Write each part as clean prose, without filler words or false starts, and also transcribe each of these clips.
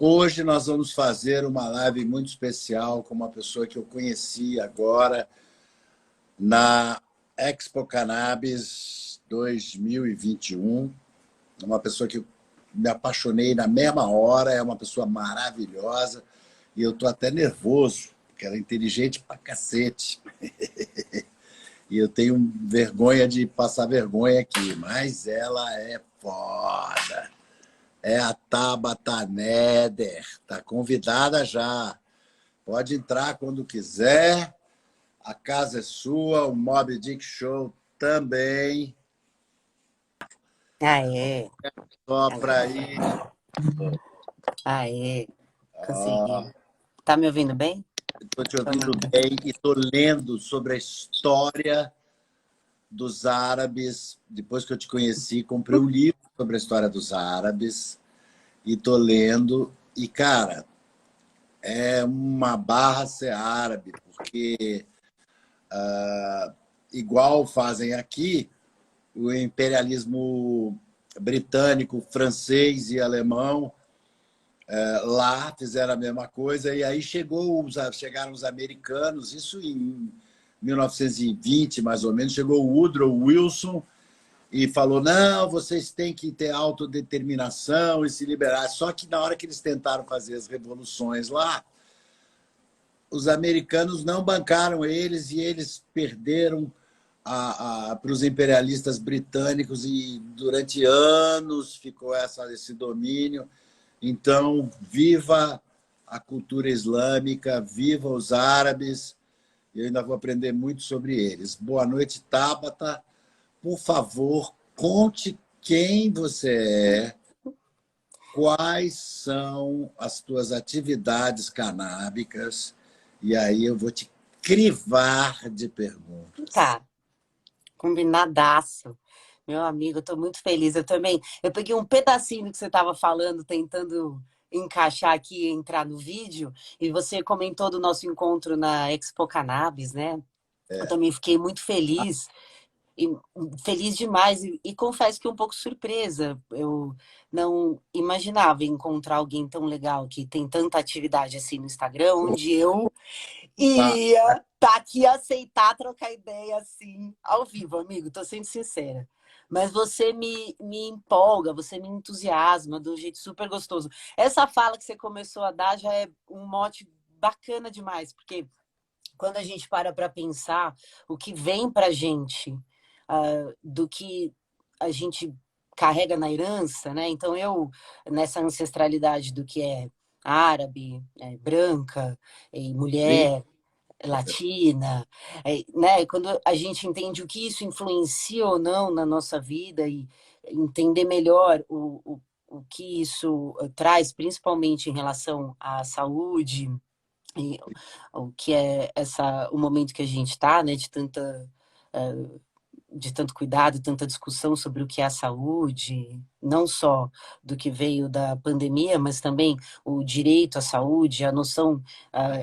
Hoje nós vamos fazer uma live muito especial com uma pessoa que eu conheci agora na Expo Cannabis 2021. Uma pessoa que eu me apaixonei na mesma hora, é uma pessoa maravilhosa e eu estou até nervoso, porque ela é inteligente pra cacete. E eu tenho vergonha de passar vergonha aqui, mas ela é foda. É a Tabata Neder. Está convidada já. Pode entrar quando quiser. A casa é sua, o Mob Dick Show também. Aê, Só para ir. aê, Ó, consegui. Tá me ouvindo bem? estou te ouvindo bem e estou lendo sobre a história dos árabes. Depois que eu te conheci, comprei um livro sobre a história dos árabes e estou lendo. E, cara, é uma barra ser árabe, porque igual fazem aqui, o imperialismo britânico, francês e alemão lá fizeram a mesma coisa, e aí chegaram os americanos, isso em 1920, mais ou menos, chegou o Woodrow Wilson e falou, não, vocês têm que ter autodeterminação e se liberar. Só que na hora que eles tentaram fazer as revoluções lá, os americanos não bancaram eles e eles perderam para os imperialistas britânicos e durante anos ficou esse domínio. Então, viva a cultura islâmica, viva os árabes. Eu ainda vou aprender muito sobre eles. Boa noite, Tabata. Por favor, conte quem você é, quais são as tuas atividades canábicas, e aí eu vou te crivar de perguntas. Tá, combinadaço. Meu amigo, eu tô muito feliz. Eu também. Eu peguei um pedacinho do que você estava falando, tentando encaixar aqui e entrar no vídeo, e você comentou do nosso encontro na Expo Cannabis, né? Eu também fiquei muito feliz. E feliz demais e confesso que um pouco surpresa. Eu não imaginava encontrar alguém tão legal que tem tanta atividade assim no Instagram, onde eu Tá. ia tá aqui aceitar trocar ideia assim ao vivo, amigo. Tô sendo sincera. Mas você me empolga, você me entusiasma de um jeito super gostoso. Essa fala que você começou a dar já é um mote bacana demais, porque quando a gente para pensar o que vem para a gente, do que a gente carrega na herança, né? Então eu, nessa ancestralidade do que é árabe, branca, e Sim. mulher, latina, né? Quando a gente entende o que isso influencia ou não na nossa vida e entender melhor o que isso traz, principalmente em relação à saúde, e o que é o momento que a gente está, né, de tanto cuidado, tanta discussão sobre o que é a saúde, não só do que veio da pandemia, mas também o direito à saúde, a noção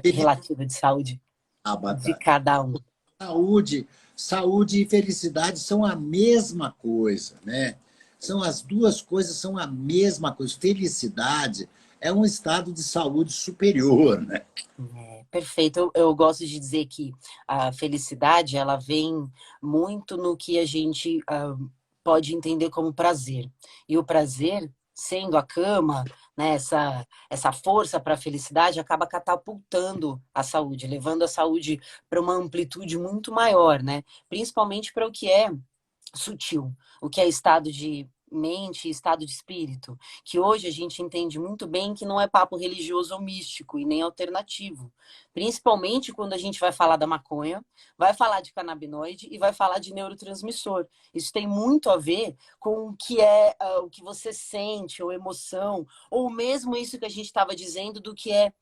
relativa de saúde de Tabata. cada um. Saúde e felicidade são a mesma coisa, né? São as duas coisas, são a mesma coisa. Felicidade é um estado de saúde superior, né? Perfeito. Eu gosto de dizer que a felicidade ela vem muito no que a gente pode entender como prazer. E o prazer, sendo a cama, né, essa força para a felicidade, acaba catapultando a saúde, levando a saúde para uma amplitude muito maior, né? Principalmente para o que é sutil, o que é estado de mente e estado de espírito, que hoje a gente entende muito bem que não é papo religioso ou místico e nem alternativo, principalmente quando a gente vai falar da maconha, vai falar de canabinoide e vai falar de neurotransmissor. Isso tem muito a ver com o que é o que você sente, ou emoção, ou mesmo isso que a gente estava dizendo do que é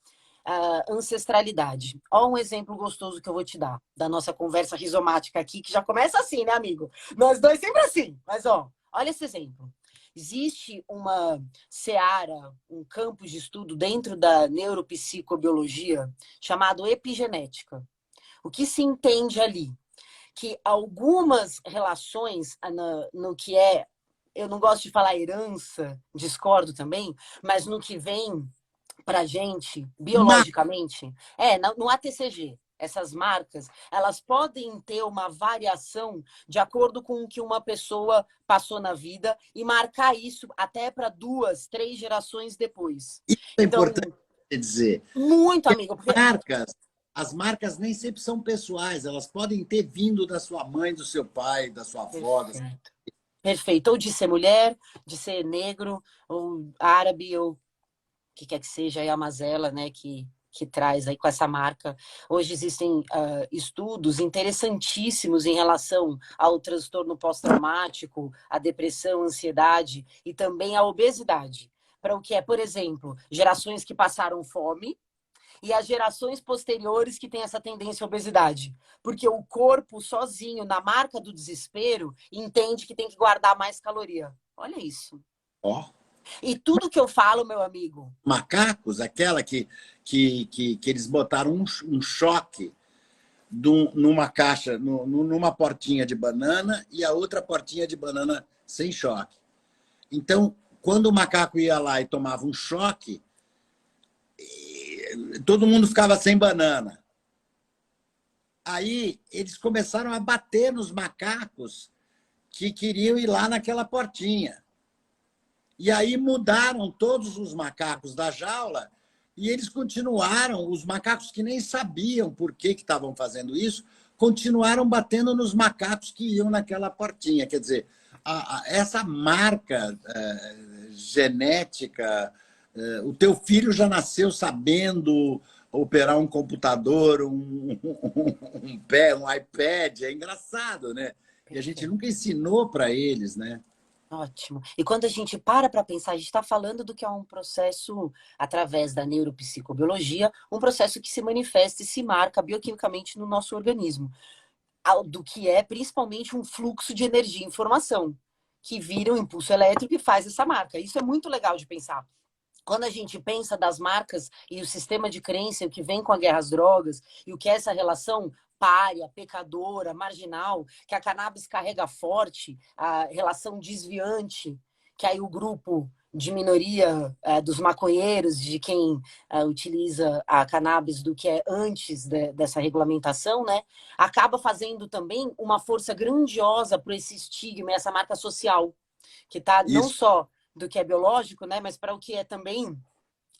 ancestralidade. Olha um exemplo gostoso que eu vou te dar da nossa conversa rizomática aqui, que já começa assim, né, amigo? Nós dois sempre assim. Mas, ó, olha esse exemplo. Existe uma seara, um campo de estudo dentro da neuropsicobiologia chamado epigenética. O que se entende ali? Que algumas relações no que é, eu não gosto de falar herança, discordo também, mas no que vem pra gente, Mas biologicamente, no ATCG, essas marcas, elas podem ter uma variação de acordo com o que uma pessoa passou na vida e marcar isso até para 2, 3 gerações depois. isso é importante Então, dizer. muito amigo, porque Marcas, as marcas nem sempre são pessoais, elas podem ter vindo da sua mãe, do seu pai, da sua avó. perfeito. Perfeito. Ou de ser mulher, de ser negro, ou árabe, ou o que quer que seja, aí a mazela, né, que traz aí com essa marca. Hoje existem estudos interessantíssimos em relação ao transtorno pós-traumático, à depressão, ansiedade e também à obesidade. Para o que é, por exemplo, gerações que passaram fome e as gerações posteriores que têm essa tendência à obesidade. Porque o corpo sozinho, na marca do desespero, entende que tem que guardar mais caloria. Olha isso. Ó, E tudo que eu falo, meu amigo. macacos, aquela que eles botaram um choque numa caixa, numa portinha de banana e a outra portinha de banana sem choque. Então, quando o macaco ia lá e tomava um choque, todo mundo ficava sem banana. Aí eles começaram a bater nos macacos que queriam ir lá naquela portinha. E aí mudaram todos os macacos da jaula e eles continuaram, os macacos que nem sabiam por que estavam fazendo isso, continuaram batendo nos macacos que iam naquela portinha. Quer dizer, essa marca genética, o teu filho já nasceu sabendo operar um computador, um iPad, é engraçado, né? E a gente nunca ensinou para eles, né? Ótimo. E quando a gente para pensar, a gente está falando do que é um processo, através da neuropsicobiologia, um processo que se manifesta e se marca bioquimicamente no nosso organismo. Do que é principalmente um fluxo de energia e informação, que vira um impulso elétrico e faz essa marca. Isso é muito legal de pensar. Quando a gente pensa das marcas e o sistema de crença, o que vem com a guerra às drogas, e o que é essa relação pária, pecadora, marginal, que a cannabis carrega forte, a relação desviante, que aí o grupo de minoria dos maconheiros, de quem utiliza a cannabis do que é antes dessa regulamentação, né, acaba fazendo também uma força grandiosa para esse estigma, essa marca social, que está não Isso. só do que é biológico, né, mas para o que é também,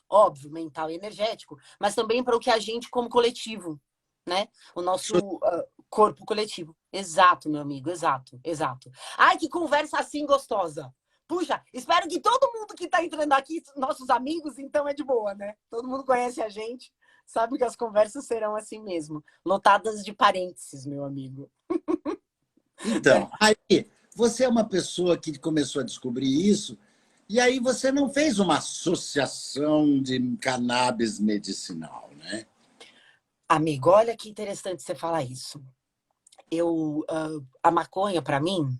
óbvio, mental e energético, mas também para o que é a gente como coletivo, né? O nosso corpo coletivo. Exato, meu amigo, exato, exato. Ai, que conversa assim gostosa. Puxa, espero que todo mundo que está entrando aqui, nossos amigos, então é de boa, né? Todo mundo conhece a gente, sabe que as conversas serão assim mesmo, lotadas de parênteses, meu amigo. Então, aí você é uma pessoa que começou a descobrir isso, e aí você não fez uma associação de cannabis medicinal, né? Amigo, olha que interessante você falar isso. A maconha, para mim,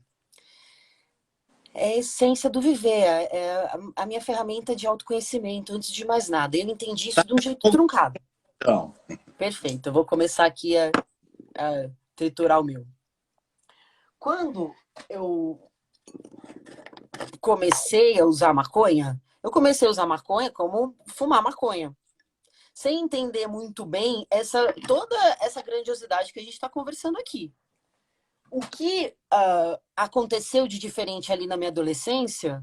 é a essência do viver, é a minha ferramenta de autoconhecimento, antes de mais nada. Eu entendi isso de um jeito truncado. Então, Perfeito, eu vou começar aqui a triturar o meu. Quando eu comecei a usar maconha, eu comecei a usar maconha como fumar maconha. Sem entender muito bem toda essa grandiosidade que a gente está conversando aqui. O que aconteceu de diferente ali na minha adolescência,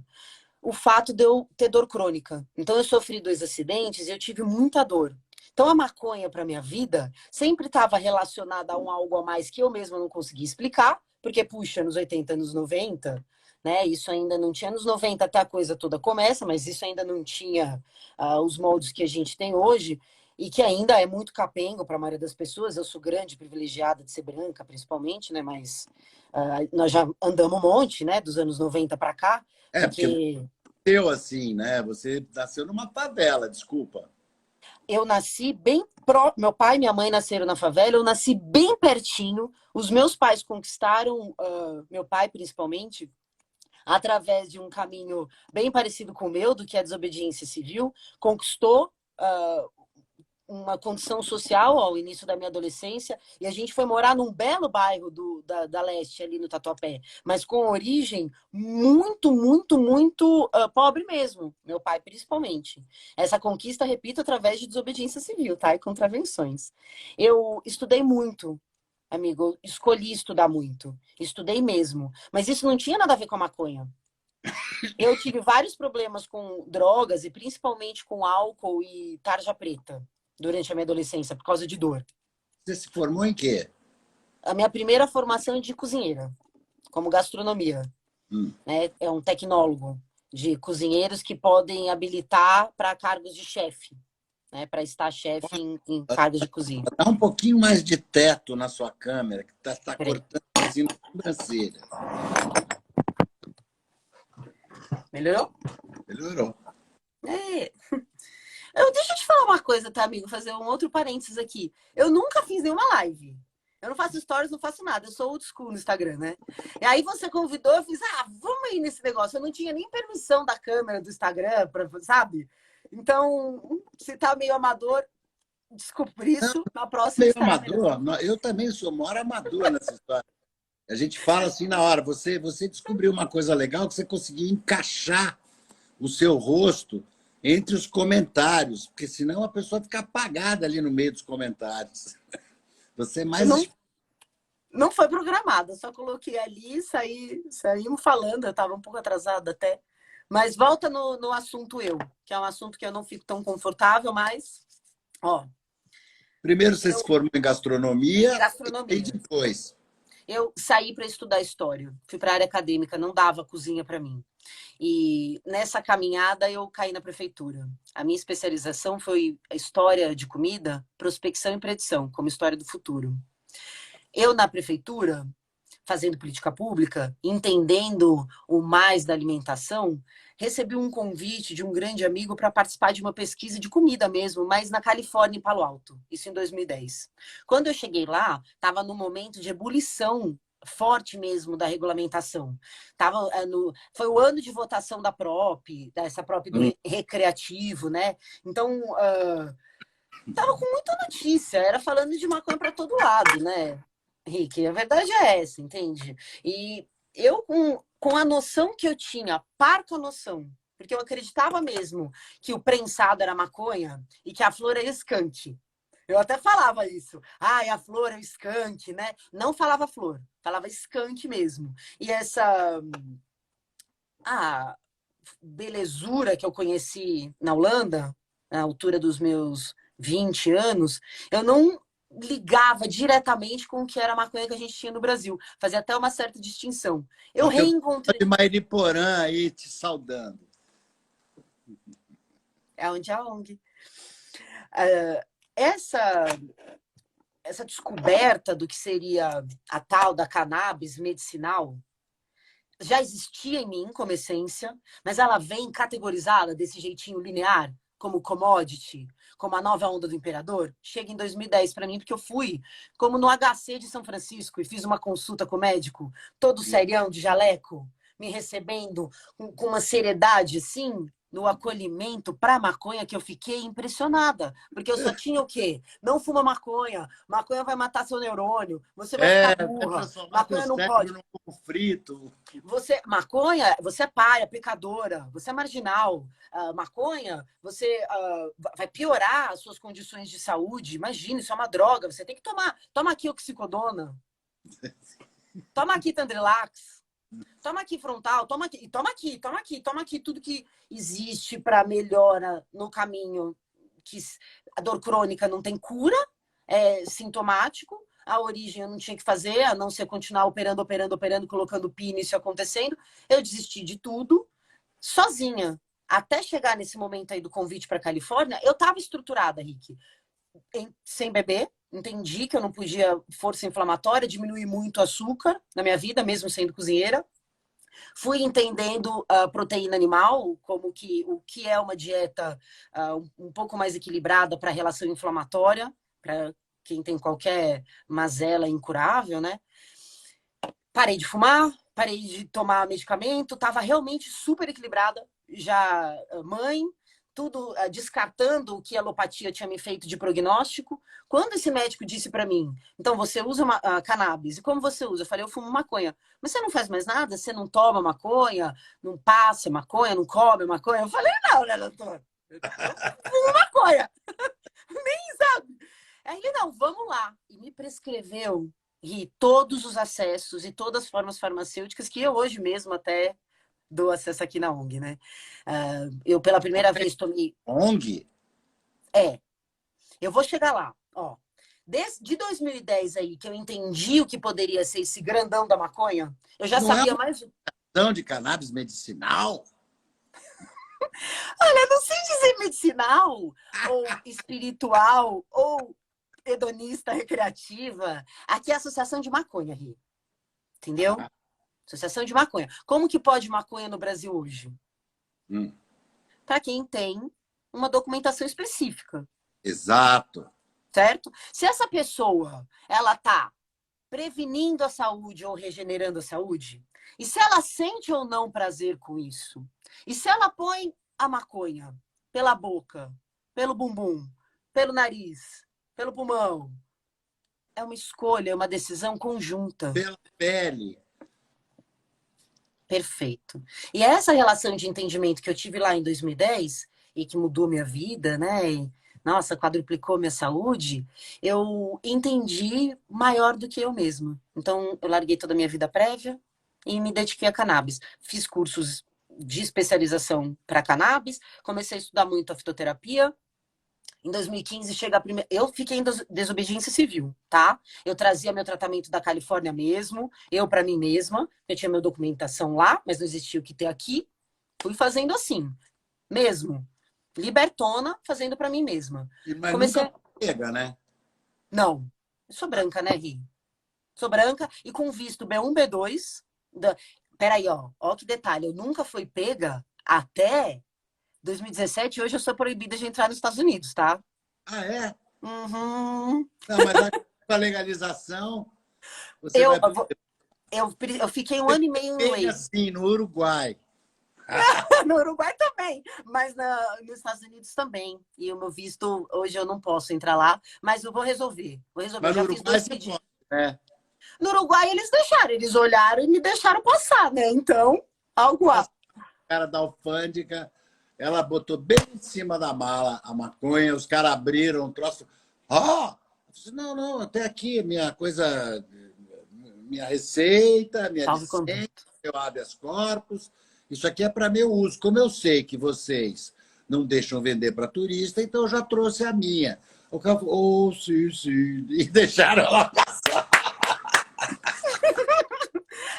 o fato de eu ter dor crônica. Então, eu sofri 2 acidentes e eu tive muita dor. Então, a maconha para minha vida sempre estava relacionada a algo a mais que eu mesma não conseguia explicar, porque, puxa, nos 80, anos 90, né? Isso ainda não tinha. Nos 90 até a coisa toda começa, mas isso ainda não tinha os moldes que a gente tem hoje e que ainda é muito capengo para a maioria das pessoas. Eu sou grande, privilegiada de ser branca, principalmente, né? Mas nós já andamos um monte, né? Dos anos 90 para cá, porque você porque nasceu assim, né? Você nasceu numa favela, desculpa. eu nasci bem meu pai e minha mãe nasceram na favela, eu nasci bem pertinho. Os meus pais conquistaram, meu pai principalmente, através de um caminho bem parecido com o meu, do que a desobediência civil, conquistou uma condição social ao início da minha adolescência, e a gente foi morar num belo bairro da Leste, ali no Tatuapé, mas com origem muito pobre mesmo, meu pai principalmente. Essa conquista, repito, através de desobediência civil, tá? E contravenções. Eu estudei muito, amigo, eu escolhi estudar muito, estudei mesmo, mas isso não tinha nada a ver com a maconha. Eu tive vários problemas com drogas e principalmente com álcool e tarja preta durante a minha adolescência, por causa de dor. Você se formou em quê? A minha primeira formação é de cozinheira, como gastronomia. Né? É um tecnólogo de cozinheiros que podem habilitar para cargos de chefe, né? Para estar chefe em cargos de cozinha. Dá um pouquinho mais de teto na sua câmera, que está Peraí. cortando assim na sobrancelha. Melhorou? Melhorou. É. Deixa eu te falar uma coisa, tá, amigo? Fazer um outro parênteses aqui. Eu nunca fiz nenhuma live. Eu não faço stories, não faço nada. Eu sou old school no Instagram, né? E aí você convidou, eu fiz, vamos aí nesse negócio. Eu não tinha nem permissão da câmera do Instagram, sabe? Então, se tá meio amador, desculpa por isso. Na próxima Meio estará amador. melhor. Eu também sou maior amador nessa história. A gente fala assim na hora. Você descobriu uma coisa legal que você conseguiu encaixar o seu rosto entre os comentários, porque senão a pessoa fica apagada ali no meio dos comentários. Você é mais... Não foi programada, só coloquei ali e saímos falando. Eu estava um pouco atrasada até. Mas volta no assunto que é um assunto que eu não fico tão confortável, mas... Ó, primeiro você se formou em gastronomia. Gastronomia. E depois? Eu saí para estudar história. Fui para a área acadêmica, não dava cozinha para mim. E nessa caminhada eu caí na prefeitura. A minha especialização foi história de comida, prospecção e predição, como história do futuro. Eu, na prefeitura, fazendo política pública, entendendo o mais da alimentação, recebi um convite de um grande amigo para participar de uma pesquisa de comida mesmo, mas na Califórnia, em Palo Alto, isso em 2010. Quando eu cheguei lá, estava no momento de ebulição forte mesmo da regulamentação. Foi o ano de votação da PROP, dessa PROP do recreativo, né? Então, tava com muita notícia, era falando de maconha para todo lado, né? Rick, a verdade é essa, entende? E eu, com a noção que eu tinha, parca noção, porque eu acreditava mesmo que o prensado era maconha e que a flor era skunk. Eu até falava isso. A flor é o skunk, né? Não falava flor, falava skunk mesmo. E essa belezura que eu conheci na Holanda, na altura dos meus 20 anos, eu não ligava diretamente com o que era a maconha que a gente tinha no Brasil. Fazia até uma certa distinção. Eu reencontrei... Mairiporã aí te saudando. É onde é a ONG. Essa descoberta do que seria a tal da cannabis medicinal já existia em mim como essência, mas ela vem categorizada desse jeitinho linear, como commodity, como a nova onda do imperador. Chega em 2010 para mim, porque eu fui como no HC de São Francisco e fiz uma consulta com o médico, todo serião de jaleco, me recebendo com uma seriedade assim, no acolhimento para maconha, que eu fiquei impressionada. Porque eu só tinha o quê? Não fuma maconha. Maconha vai matar seu neurônio. Você vai ficar burra. Maconha não pode. No frito. Maconha, você é palha, pecadora. Você é marginal. Maconha, você vai piorar as suas condições de saúde. Imagina, isso é uma droga. Você tem que tomar. Toma aqui oxicodona. Toma aqui Tandrilax. Toma aqui frontal, toma aqui tudo que existe para melhora no caminho, que a dor crônica não tem cura, é sintomático, a origem eu não tinha que fazer, a não ser continuar operando, colocando pino, isso acontecendo. Eu desisti de tudo, sozinha. Até chegar nesse momento aí do convite para Califórnia, eu estava estruturada, Rick, sem beber. Entendi que eu não podia força inflamatória, diminuir muito o açúcar na minha vida, mesmo sendo cozinheira. Fui entendendo a proteína animal, como o que é uma dieta um pouco mais equilibrada para a relação inflamatória, para quem tem qualquer mazela incurável, né? Parei de fumar, parei de tomar medicamento, estava realmente super equilibrada, já mãe, tudo descartando o que a alopatia tinha me feito de prognóstico. Quando esse médico disse para mim, então você usa cannabis, e como você usa? Eu falei, eu fumo maconha. Mas você não faz mais nada? Você não toma maconha? Não passa maconha? Não come maconha? Eu falei, não, né, doutor? Eu fumo maconha. Nem sabe. Aí ele, não, vamos lá. E me prescreveu todos os acessos e todas as formas farmacêuticas que eu hoje mesmo até dou acesso aqui na ONG, né? Eu pela primeira vez tomei... ONG? Eu vou chegar lá, ó. De 2010 aí, que eu entendi o que poderia ser esse grandão da maconha, eu já Não sabia é mais... uma de cannabis medicinal? Olha, não sei dizer medicinal, ou espiritual, ou hedonista, recreativa. Aqui é a Associação de Maconha, Ri. Entendeu? Associação de Maconha. Como que pode maconha no Brasil hoje? Para quem tem uma documentação específica. Exato. Certo? Se essa pessoa, ela tá prevenindo a saúde ou regenerando a saúde, e se ela sente ou não prazer com isso, e se ela põe a maconha pela boca, pelo bumbum, pelo nariz, pelo pulmão, é uma escolha, é uma decisão conjunta. Pela pele. Perfeito. E essa relação de entendimento que eu tive lá em 2010 e que mudou minha vida, né? E, nossa, quadruplicou minha saúde, eu entendi maior do que eu mesma. Então, eu larguei toda a minha vida prévia e me dediquei a cannabis. Fiz cursos de especialização para cannabis, comecei a estudar muito a fitoterapia. Em 2015 chega a primeira. Eu fiquei em desobediência civil, tá? Eu trazia meu tratamento da Califórnia mesmo, eu para mim mesma. Eu tinha minha documentação lá, mas não existia o que ter aqui. Fui fazendo assim, mesmo. Libertona, fazendo para mim mesma. Mas Comecei. nunca pega, né? Não. Eu sou branca, né, Ri? Sou branca e com visto B1, B2. Peraí, ó que detalhe. Eu nunca fui pega até 2017, hoje eu sou proibida de entrar nos Estados Unidos, tá? Ah, é? Uhum. Não, mas com a legalização, você Eu, vai eu fiquei 1 ano e meio em bem Wade. assim, no Uruguai. No Uruguai também, mas nos Estados Unidos também. E o meu visto, hoje eu não posso entrar lá, mas eu vou resolver. Vou resolver. Mas Eu no já fiz Uruguai 2 você pedidos. pode, né? No Uruguai eles deixaram, eles olharam e me deixaram passar, né? Então, algo A há. cara da alfândega, ela botou bem em cima da mala a maconha, os caras abriram um troço. Ó! Não, não, até aqui, minha coisa, minha receita, minha Salve licença, conduto. meu habeas corpus. Isso aqui é para meu uso. Como eu sei que vocês não deixam vender para turista, então eu já trouxe a minha. O cara falou, oh, sim, sim. E deixaram ela passar.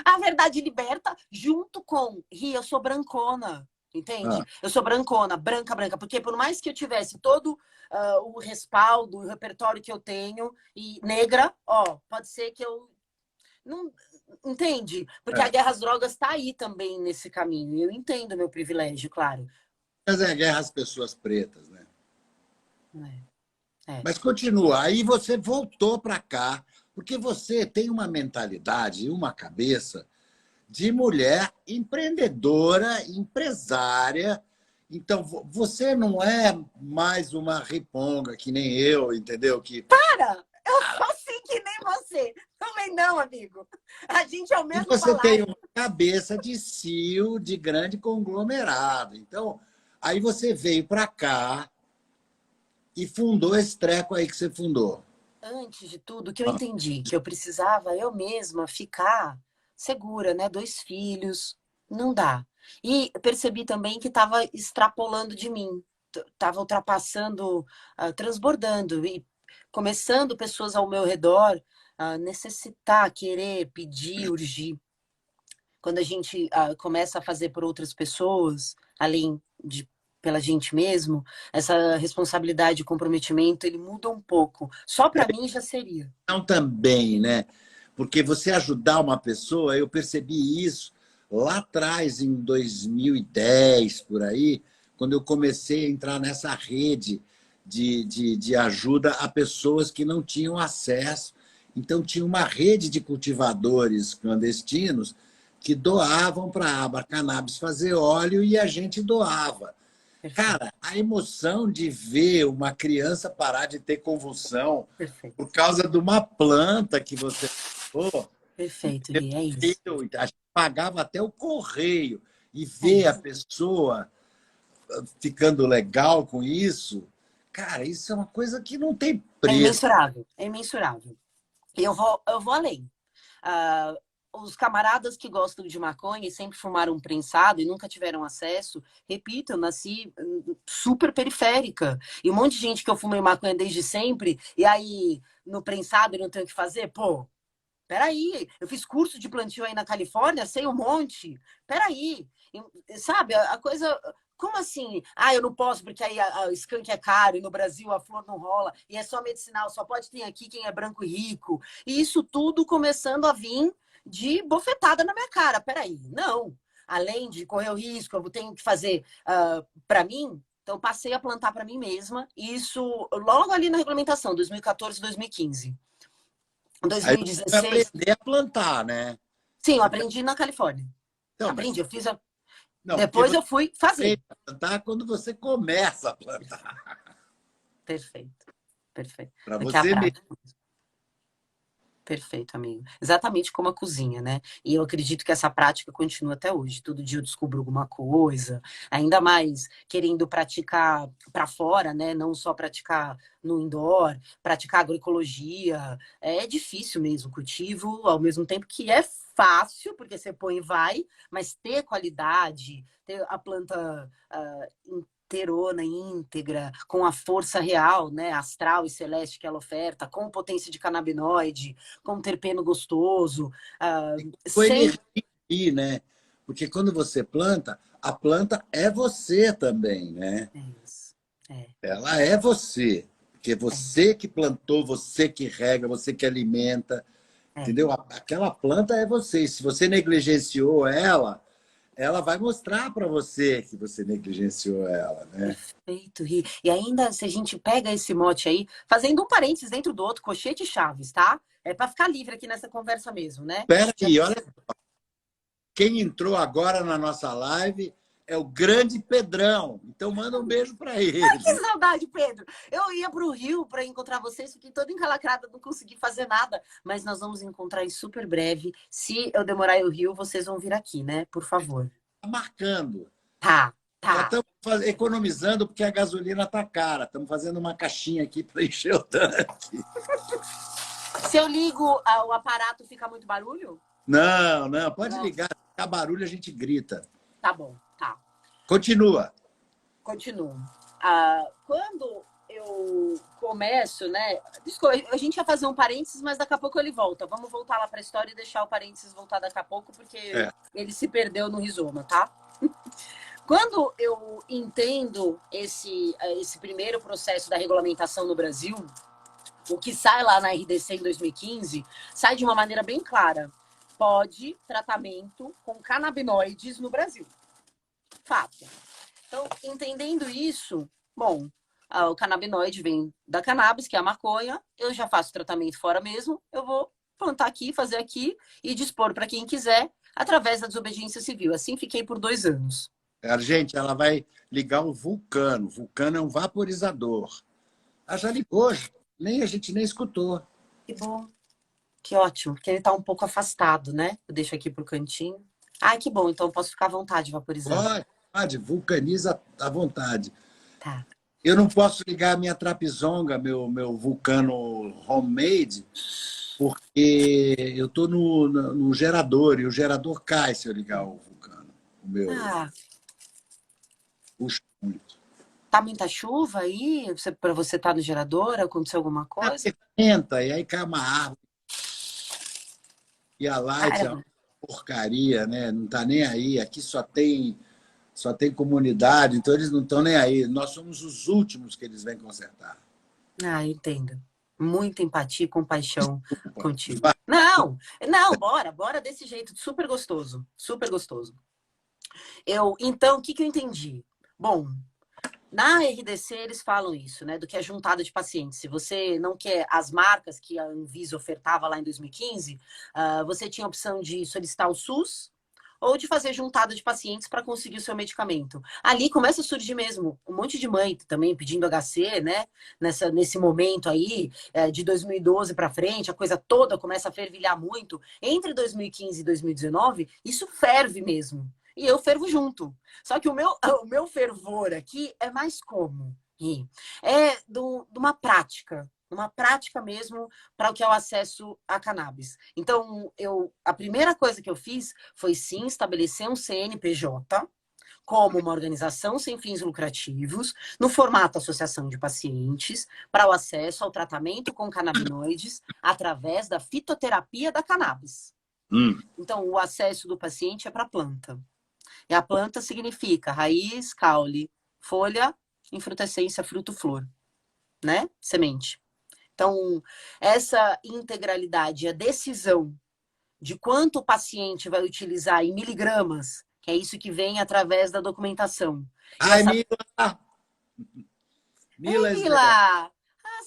A verdade liberta junto com... Ri, eu sou brancona, entende? Ah, Eu sou brancona, branca, branca. Porque por mais que eu tivesse todo o respaldo, o repertório que eu tenho, e negra, ó, pode ser que eu... Não, entende? Porque a é. guerra às drogas está aí também nesse caminho. Eu entendo o meu privilégio, claro. Mas é guerra às pessoas pretas, né? É. Mas continua. Aí você voltou para cá, porque você tem uma mentalidade e uma cabeça de mulher empreendedora, empresária. Então, você não é mais uma riponga que nem eu, entendeu? Que... Para! Eu sou assim que nem você. Também não, amigo. A gente é o E mesmo você tem balaio. uma cabeça de CEO de grande conglomerado. Então, aí você veio para cá e fundou esse treco aí que você fundou. Antes de tudo, que eu entendi que eu precisava eu mesma ficar segura, né? 2 filhos, não dá. E percebi também que estava extrapolando de mim, estava ultrapassando, transbordando e começando pessoas ao meu redor a necessitar, querer, pedir, urgir. Quando a gente começa a fazer por outras pessoas, além de pela gente mesmo, essa responsabilidade e comprometimento, ele muda um pouco. Só para mim já seria. Não também, né? Porque você ajudar uma pessoa, eu percebi isso lá atrás, em 2010, por aí, quando eu comecei a entrar nessa rede de ajuda a pessoas que não tinham acesso. Então, tinha uma rede de cultivadores clandestinos que doavam para a Aba Cannabis fazer óleo e a gente doava. Perfeito. Cara, a emoção de ver uma criança parar de ter convulsão Perfeito. por causa de uma planta que você falou, Perfeito, Ri, é isso. a gente pagava até o correio e É ver a isso. pessoa ficando legal com isso, cara, isso é uma coisa que não tem É preço. imensurável, é imensurável. E eu vou além. Ah, os camaradas que gostam de maconha e sempre fumaram prensado e nunca tiveram acesso, repito, eu nasci super periférica. E um monte de gente que eu fumei maconha desde sempre, e aí no prensado eu não tenho o que fazer? Pô, peraí, eu fiz curso de plantio aí na Califórnia, sei um monte. Peraí, sabe, a coisa. Como assim? Ah, eu não posso porque aí a skunk é caro e no Brasil a flor não rola e é só medicinal, só pode ter aqui quem é branco e rico. E isso tudo começando a vir de bofetada na minha cara. Peraí, não. Além de correr o risco, eu tenho que fazer para mim. Então, passei a plantar para mim mesma. Isso logo ali na regulamentação, 2014, 2015. Em Aí você vai 2016, aprender a plantar, né? sim, eu Você aprendi na Califórnia. Não, mas Aprendi, eu fiz. não, porque Depois você eu fui fazer. aprende a plantar quando você começa a plantar. Perfeito, perfeito. Para Do que a você mesmo. prática. Perfeito, amigo. Exatamente como a cozinha, né? E eu acredito que essa prática continua até hoje. Todo dia eu descubro alguma coisa, ainda mais querendo praticar para fora, né? Não só praticar no indoor, praticar agroecologia. É difícil mesmo o cultivo, ao mesmo tempo que é fácil, porque você põe e vai, mas ter qualidade, ter a planta inteirona, íntegra, com a força real, né, astral e celeste que ela oferta, com potência de canabinoide, com terpeno gostoso, Com sem... energia aí, né? Porque quando você planta, a planta é você também, né? É isso. É, Ela é você. Porque é, você que plantou, você que rega, você que alimenta, é. entendeu? Aquela planta é você. E se você negligenciou ela, ela vai mostrar para você que você negligenciou ela, né? Perfeito, Ri. E ainda, se a gente pega esse mote aí, fazendo um parênteses dentro do outro, Cochete e Chaves, tá? É para ficar livre aqui nessa conversa mesmo, né? Espera Já aí, olha, quem entrou agora na nossa live é o grande Pedrão. Então manda um beijo para que ele. saudade, Pedro. Eu ia para o Rio para encontrar vocês, fiquei toda encalacrada, não consegui fazer nada. Mas nós vamos encontrar em super breve. Se eu demorar em Rio, vocês vão vir aqui, né? Por favor. Está marcando. Tá, Já tá. estamos economizando porque a gasolina está cara. Estamos fazendo uma caixinha aqui para encher o tanque. Se eu ligo, o aparato fica muito barulho? Não, não, pode Não. ligar. Se ficar barulho, a gente grita. Tá bom, tá. Continua. Continuo. Quando eu começo, né? A gente ia fazer um parênteses, mas daqui a pouco ele volta. Vamos voltar lá para a história e deixar o parênteses voltar daqui a pouco, porque É. ele se perdeu no rizoma, tá? Quando eu entendo esse primeiro processo da regulamentação no Brasil, o que sai lá na RDC em 2015, sai de uma maneira bem clara. Pode tratamento com canabinoides no Brasil. Fato. Então, entendendo isso, bom, o canabinoide vem da cannabis, que é a maconha, eu já faço tratamento fora mesmo, eu vou plantar aqui, fazer aqui e dispor para quem quiser através da desobediência civil. Assim fiquei por 2 anos. Gente, ela vai ligar o Vulcano. O Vulcano é um vaporizador. Ela já ligou, a gente nem escutou. Que bom, que ótimo, porque ele está um pouco afastado, né? Eu deixo aqui pro cantinho. Ai, que bom, então eu posso ficar à vontade vaporizando. Pode, vulcaniza à vontade. Tá. Eu não posso ligar a minha trapizonga, meu vulcano homemade, porque eu estou no gerador e o gerador cai se eu ligar o vulcano. O meu Ah, puxa muito. tá muita chuva aí? Para você estar no gerador? Aconteceu alguma coisa? Venta, e aí cai uma árvore. E a Light é uma Cara, porcaria, né? Não está nem aí. Aqui só tem comunidade, então eles não estão nem aí. Nós somos os últimos que eles vêm consertar. entendo. Muita empatia e compaixão contigo. Vai. Não, não, bora desse jeito, super gostoso, super gostoso. Então, o que eu entendi? Bom, na RDC eles falam isso, né, do que é juntada de pacientes. Se você não quer as marcas que a Anvisa ofertava lá em 2015, você tinha a opção de solicitar o SUS ou de fazer juntada de pacientes para conseguir o seu medicamento. Ali começa a surgir mesmo um monte de mãe também pedindo HC, né? Nesse momento aí, de 2012 para frente, a coisa toda começa a fervilhar muito. Entre 2015 e 2019, isso ferve mesmo. E eu fervo junto. Só que o meu fervor aqui é mais como? É de uma prática mesmo para o que é o acesso a cannabis. Então, a primeira coisa que eu fiz foi sim estabelecer um CNPJ como uma organização sem fins lucrativos, no formato associação de pacientes, para o acesso ao tratamento com canabinoides através da fitoterapia da cannabis. Então, o acesso do paciente é para a planta. E a planta significa raiz, caule, folha, infrutescência, fruto, flor, né? Semente. Então, essa integralidade, a decisão de quanto o paciente vai utilizar em miligramas, que é isso que vem através da documentação. Ai, Mila! Mila! Hey, Mila!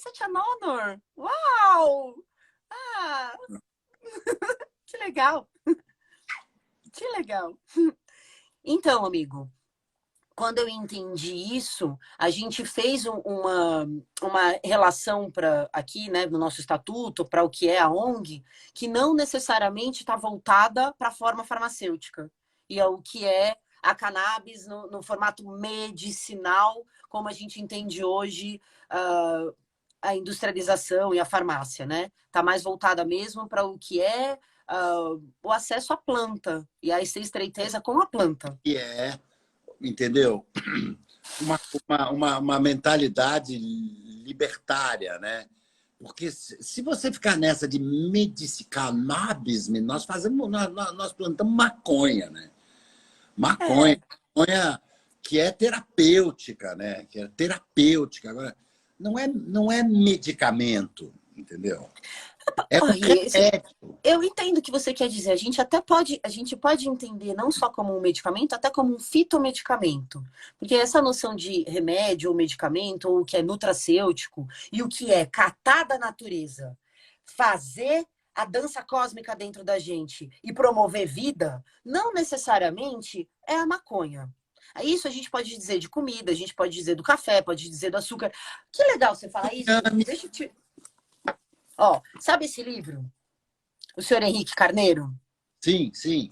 Such an honor! Uau! Que legal! Que legal! Então, amigo, quando eu entendi isso, a gente fez uma relação aqui, né, no nosso estatuto, para o que é a ONG, que não necessariamente está voltada para a forma farmacêutica. E é o que é a cannabis no formato medicinal, como a gente entende hoje a industrialização e a farmácia, né? Está mais voltada mesmo para o que é o acesso à planta e a estreiteza com a planta. E entendeu? Uma mentalidade libertária, né? Porque se você ficar nessa de cannabis, nós plantamos maconha, né? Maconha que é terapêutica, né? Que é terapêutica. Agora, não é medicamento, entendeu? Eu entendo o que você quer dizer. A gente pode entender não só como um medicamento, até como um fitomedicamento. Porque essa noção de remédio ou medicamento, ou o que é nutracêutico, e o que é catar da natureza, fazer a dança cósmica dentro da gente e promover vida, não necessariamente é a maconha. Isso a gente pode dizer de comida, a gente pode dizer do café, pode dizer do açúcar. Que legal você falar isso. Deixa eu te... sabe esse livro? O senhor Henrique Carneiro? Sim, sim.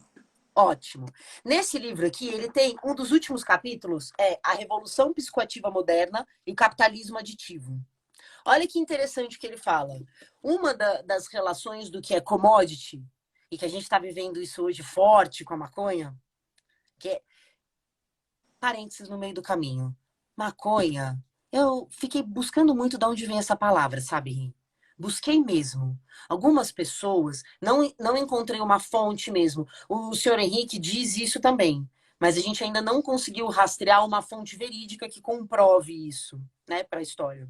Ótimo. Nesse livro aqui, ele tem um dos últimos capítulos, a Revolução Psicoativa Moderna e o Capitalismo Aditivo. Olha que interessante o que ele fala. Uma das relações do que é commodity, e que a gente está vivendo isso hoje forte com a maconha, que é parênteses no meio do caminho. Maconha, eu fiquei buscando muito de onde vem essa palavra, sabe? Busquei mesmo. Algumas pessoas, não encontrei uma fonte mesmo. O senhor Henrique diz isso também, mas a gente ainda não conseguiu rastrear uma fonte verídica que comprove isso, né, para a história.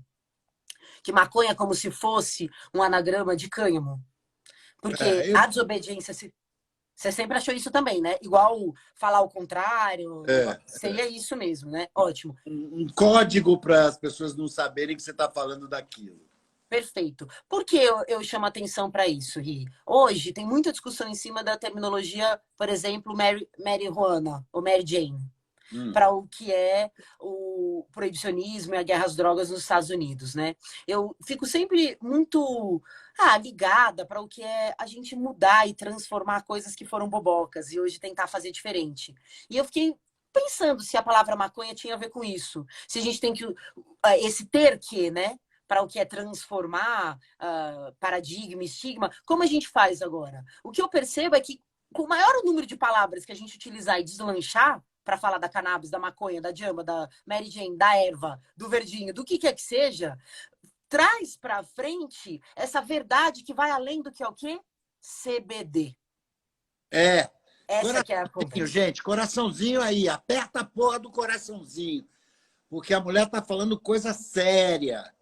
Que maconha é como se fosse um anagrama de cânhamo. Porque a desobediência... Você sempre achou isso também, né? Igual falar o contrário. Seria isso mesmo, né? Ótimo. Um código para as pessoas não saberem que você está falando daquilo. Perfeito. Por que eu chamo atenção para isso, Ri? Hoje tem muita discussão em cima da terminologia, por exemplo, marihuana ou Mary Jane, para o que é o proibicionismo e a guerra às drogas nos Estados Unidos, né? Eu fico sempre muito ligada para o que é a gente mudar e transformar coisas que foram bobocas e hoje tentar fazer diferente. E eu fiquei pensando se a palavra maconha tinha a ver com isso. Se a gente tem que... esse ter que, né? Para o que é transformar paradigma, estigma, como a gente faz agora? O que eu percebo é que, com o maior número de palavras que a gente utilizar e deslanchar para falar da cannabis, da maconha, da jamba, da Mary Jane, da erva, do verdinho, do que quer que seja, traz para frente essa verdade que vai além do que é o quê? CBD. Essa que é a conversa. Gente, coraçãozinho aí, aperta a porra do coraçãozinho, porque a mulher tá falando coisa séria.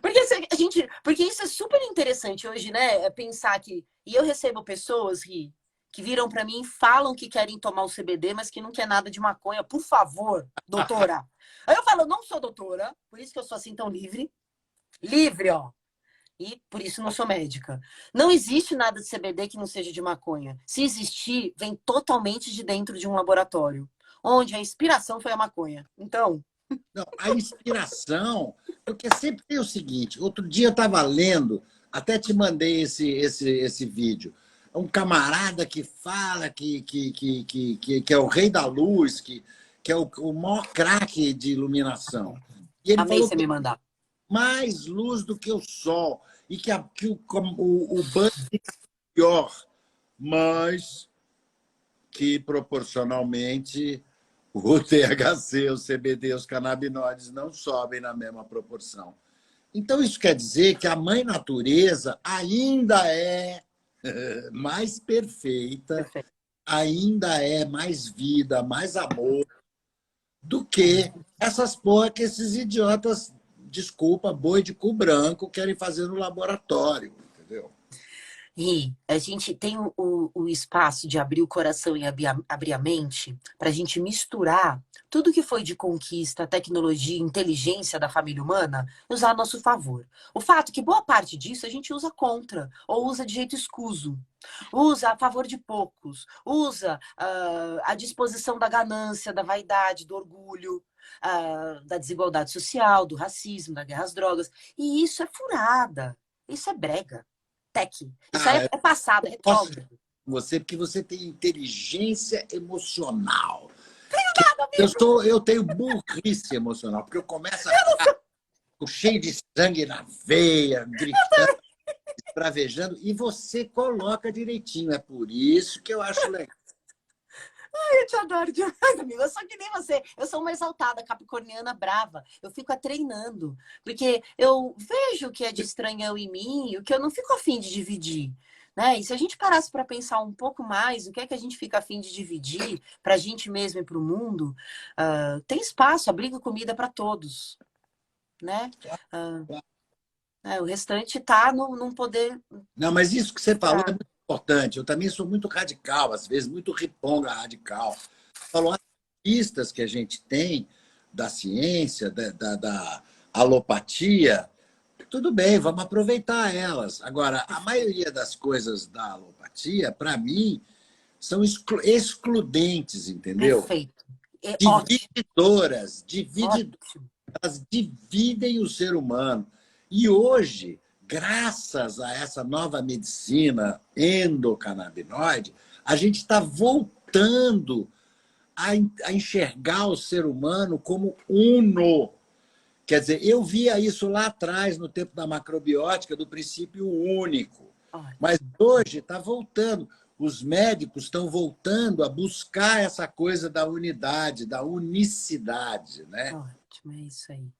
Porque isso é super interessante hoje, né? Pensar que... E eu recebo pessoas que viram para mim e falam que querem tomar o CBD, mas que não quer nada de maconha. Por favor, doutora. Aí eu falo, não sou doutora, por isso que eu sou assim tão livre. Livre, ó. E por isso não sou médica. Não existe nada de CBD que não seja de maconha. Se existir, vem totalmente de dentro de um laboratório, onde a inspiração foi a maconha. Então, Não, a inspiração, porque sempre tem o seguinte, outro dia eu estava lendo, até te mandei esse vídeo, um camarada que fala que é o rei da luz, que é o maior craque de iluminação. E ele amei falou você que me mandar. mais luz do que o sol, e que o banho fica pior, mas que proporcionalmente o THC, o CBD, os canabinoides não sobem na mesma proporção. Então, isso quer dizer que a mãe natureza ainda é mais perfeita, Perfeito. ainda é mais vida, mais amor do que essas porra que esses idiotas, desculpa, boi de cu branco, querem fazer no laboratório, entendeu? E a gente tem o espaço de abrir o coração e abrir a mente para a gente misturar tudo que foi de conquista, tecnologia, inteligência da família humana e usar a nosso favor. O fato é que boa parte disso a gente usa contra ou usa de jeito escuso. Usa a favor de poucos. Usa a disposição da ganância, da vaidade, do orgulho, da desigualdade social, do racismo, da guerra às drogas. E isso é furada. Isso é brega. Tech. Isso aí Ah, é passado, é posso retrógrado. você, porque você tem inteligência emocional. Nada, amigo. Eu tenho burrice emocional, porque eu começo a ficar cheio de sangue na veia, gritando, espravejando, e você coloca direitinho. É por isso que eu acho legal. Eu te adoro demais, amigo. Eu sou que nem você. Eu sou uma exaltada, capricorniana brava. Eu fico treinando. Porque eu vejo o que é de estranhão em mim e o que eu não fico afim de dividir. Né? E se a gente parasse para pensar um pouco mais, o que é que a gente fica afim de dividir para a gente mesmo e para o mundo, tem espaço, abriga comida para todos. Né? O restante está num poder. Não, mas isso que você falou é muito importante. Eu também sou muito radical, às vezes, muito riponga radical. Falou as pistas que a gente tem da ciência, da alopatia, tudo bem, vamos aproveitar elas. Agora, a maioria das coisas da alopatia, para mim, são excludentes, entendeu? Perfeito. É ótimo, Divididoras, ótimo. elas dividem o ser humano. E hoje, graças a essa nova medicina endocannabinoide, a gente está voltando a enxergar o ser humano como uno. Quer dizer, eu via isso lá atrás, no tempo da macrobiótica, do princípio único. Ótimo. Mas hoje está voltando. Os médicos estão voltando a buscar essa coisa da unidade, da unicidade, né? Ótimo, é isso aí.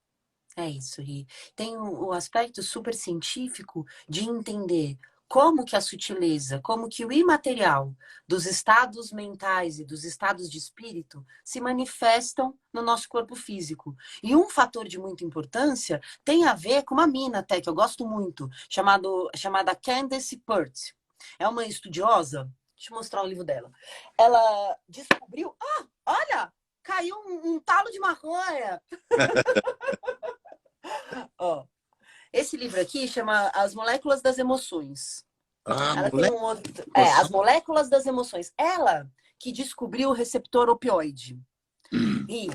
É isso, Ri. Tem o aspecto super científico de entender como que a sutileza, como que o imaterial dos estados mentais e dos estados de espírito se manifestam no nosso corpo físico. E um fator de muita importância tem a ver com uma mina até, que eu gosto muito, chamada Candace Pert. É uma estudiosa, deixa eu mostrar o livro dela. Ela descobriu, olha, caiu um talo de maconha. Ó, esse livro aqui chama As Moléculas das Emoções. Ah, Ela tem moleque, um outro. As emoção. Moléculas das Emoções. Ela que descobriu o receptor opioide. E,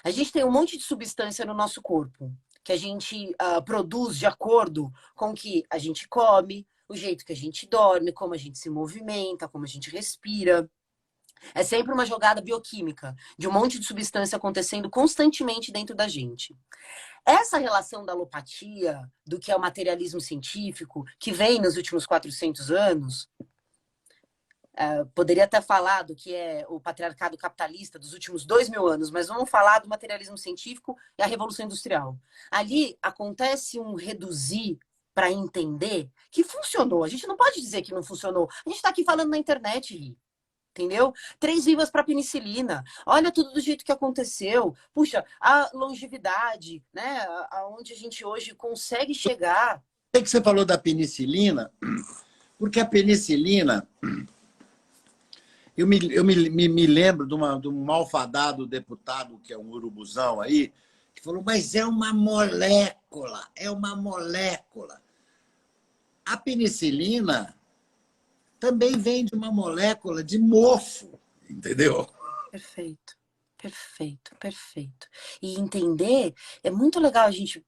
a gente tem um monte de substância no nosso corpo que a gente produz de acordo com o que a gente come, o jeito que a gente dorme, como a gente se movimenta, como a gente respira. É sempre uma jogada bioquímica de um monte de substância acontecendo constantemente dentro da gente. Essa relação da alopatia, do que é o materialismo científico, que vem nos últimos 400 anos, poderia até falar do que é o patriarcado capitalista dos últimos 2000 anos, mas vamos falar do materialismo científico e a Revolução Industrial. Ali acontece um reduzir para entender que funcionou. A gente não pode dizer que não funcionou. A gente está aqui falando na internet, Ri. Entendeu? 3 vivas para penicilina. Olha tudo do jeito que aconteceu. Puxa, a longevidade, né? Aonde a gente hoje consegue chegar. Sei que você falou da penicilina, porque a penicilina, eu me lembro de um malfadado deputado, que é um urubuzão aí, que falou, mas é uma molécula, é uma molécula. A penicilina também vem de uma molécula de mofo, entendeu? Perfeito, perfeito, perfeito. E entender, é muito legal a gente,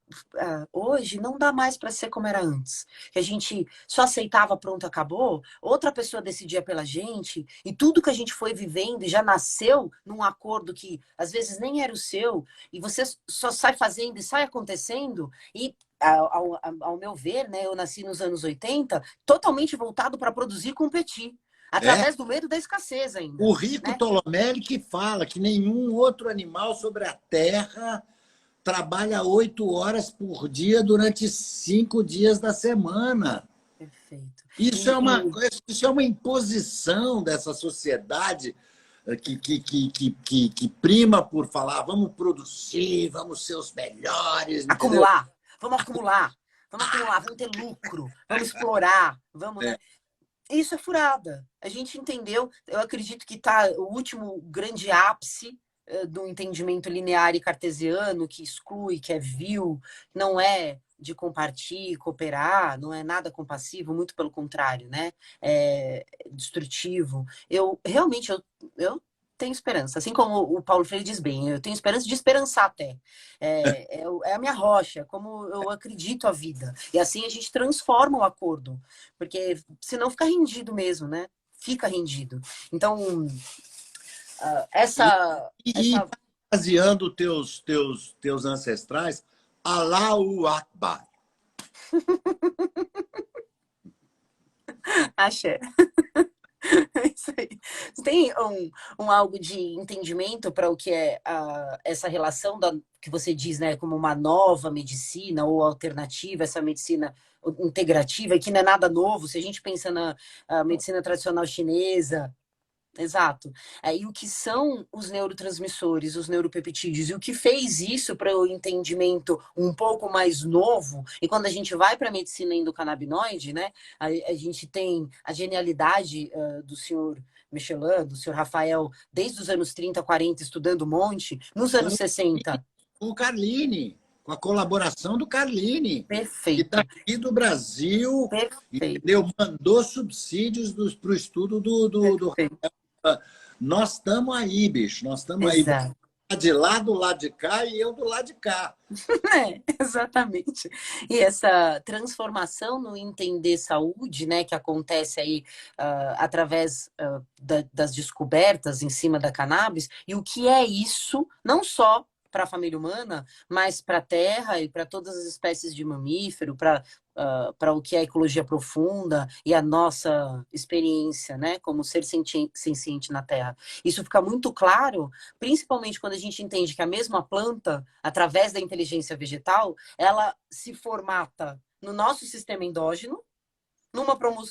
hoje não dá mais para ser como era antes, que a gente só aceitava, pronto, acabou, outra pessoa decidia pela gente, e tudo que a gente foi vivendo e já nasceu num acordo que às vezes nem era o seu, e você só sai fazendo e sai acontecendo, e ao meu ver, né, eu nasci nos anos 80, totalmente voltado para produzir e competir. É. Através do medo da escassez O ainda, Rico né? Tolomelli que fala que nenhum outro animal sobre a Terra trabalha 8 horas por dia durante 5 dias da semana. Perfeito. Isso é E, uma, e isso é uma imposição dessa sociedade que prima por falar vamos produzir, vamos ser os melhores, entendeu? acumular, vamos acumular, vamos acumular, vamos ter lucro, vamos explorar, vamos, É. né? Isso é furada. A gente entendeu, eu acredito que tá o último grande ápice do entendimento linear e cartesiano, que exclui, que é vil, não é de compartilhar, cooperar, não é nada compassivo, muito pelo contrário, né? É destrutivo. Eu realmente eu tenho esperança, assim como o Paulo Freire diz bem, eu tenho esperança de esperançar até. É a minha rocha, como eu acredito a vida. E assim a gente transforma o acordo, porque senão fica rendido mesmo, né? Fica rendido. Então, E, essa baseando teus ancestrais, Allahu Akbar. axé. É isso aí. Você tem algo de entendimento para o que é essa relação que você diz, né, como uma nova medicina ou alternativa, essa medicina integrativa, que não é nada novo. Se a gente pensa na medicina tradicional chinesa, exato. E o que são os neurotransmissores, os neuropeptídeos, e o que fez isso para o entendimento um pouco mais novo, e quando a gente vai para a medicina endocannabinoide, né, a gente tem a genialidade do senhor Michelin, do senhor Rafael, desde os anos 30, 40, estudando um monte, nos anos 60. Com o Carlini, com a colaboração do Carlini, que está Perfeito, aqui do Brasil, perfeito, entendeu? Mandou subsídios para o estudo do. perfeito. Nós estamos aí, bicho, nós estamos aí. Você Exato. tá de lá, do lado de cá, e eu do lado de cá. É, exatamente. E essa transformação no entender saúde, né, que acontece aí através das descobertas em cima da cannabis, e o que é isso, não só para a família humana, mas para a Terra e para todas as espécies de mamífero, para o que é a ecologia profunda e a nossa experiência, né, como ser senciente na Terra. Isso fica muito claro, principalmente quando a gente entende que a mesma planta, através da inteligência vegetal, ela se formata no nosso sistema endógeno,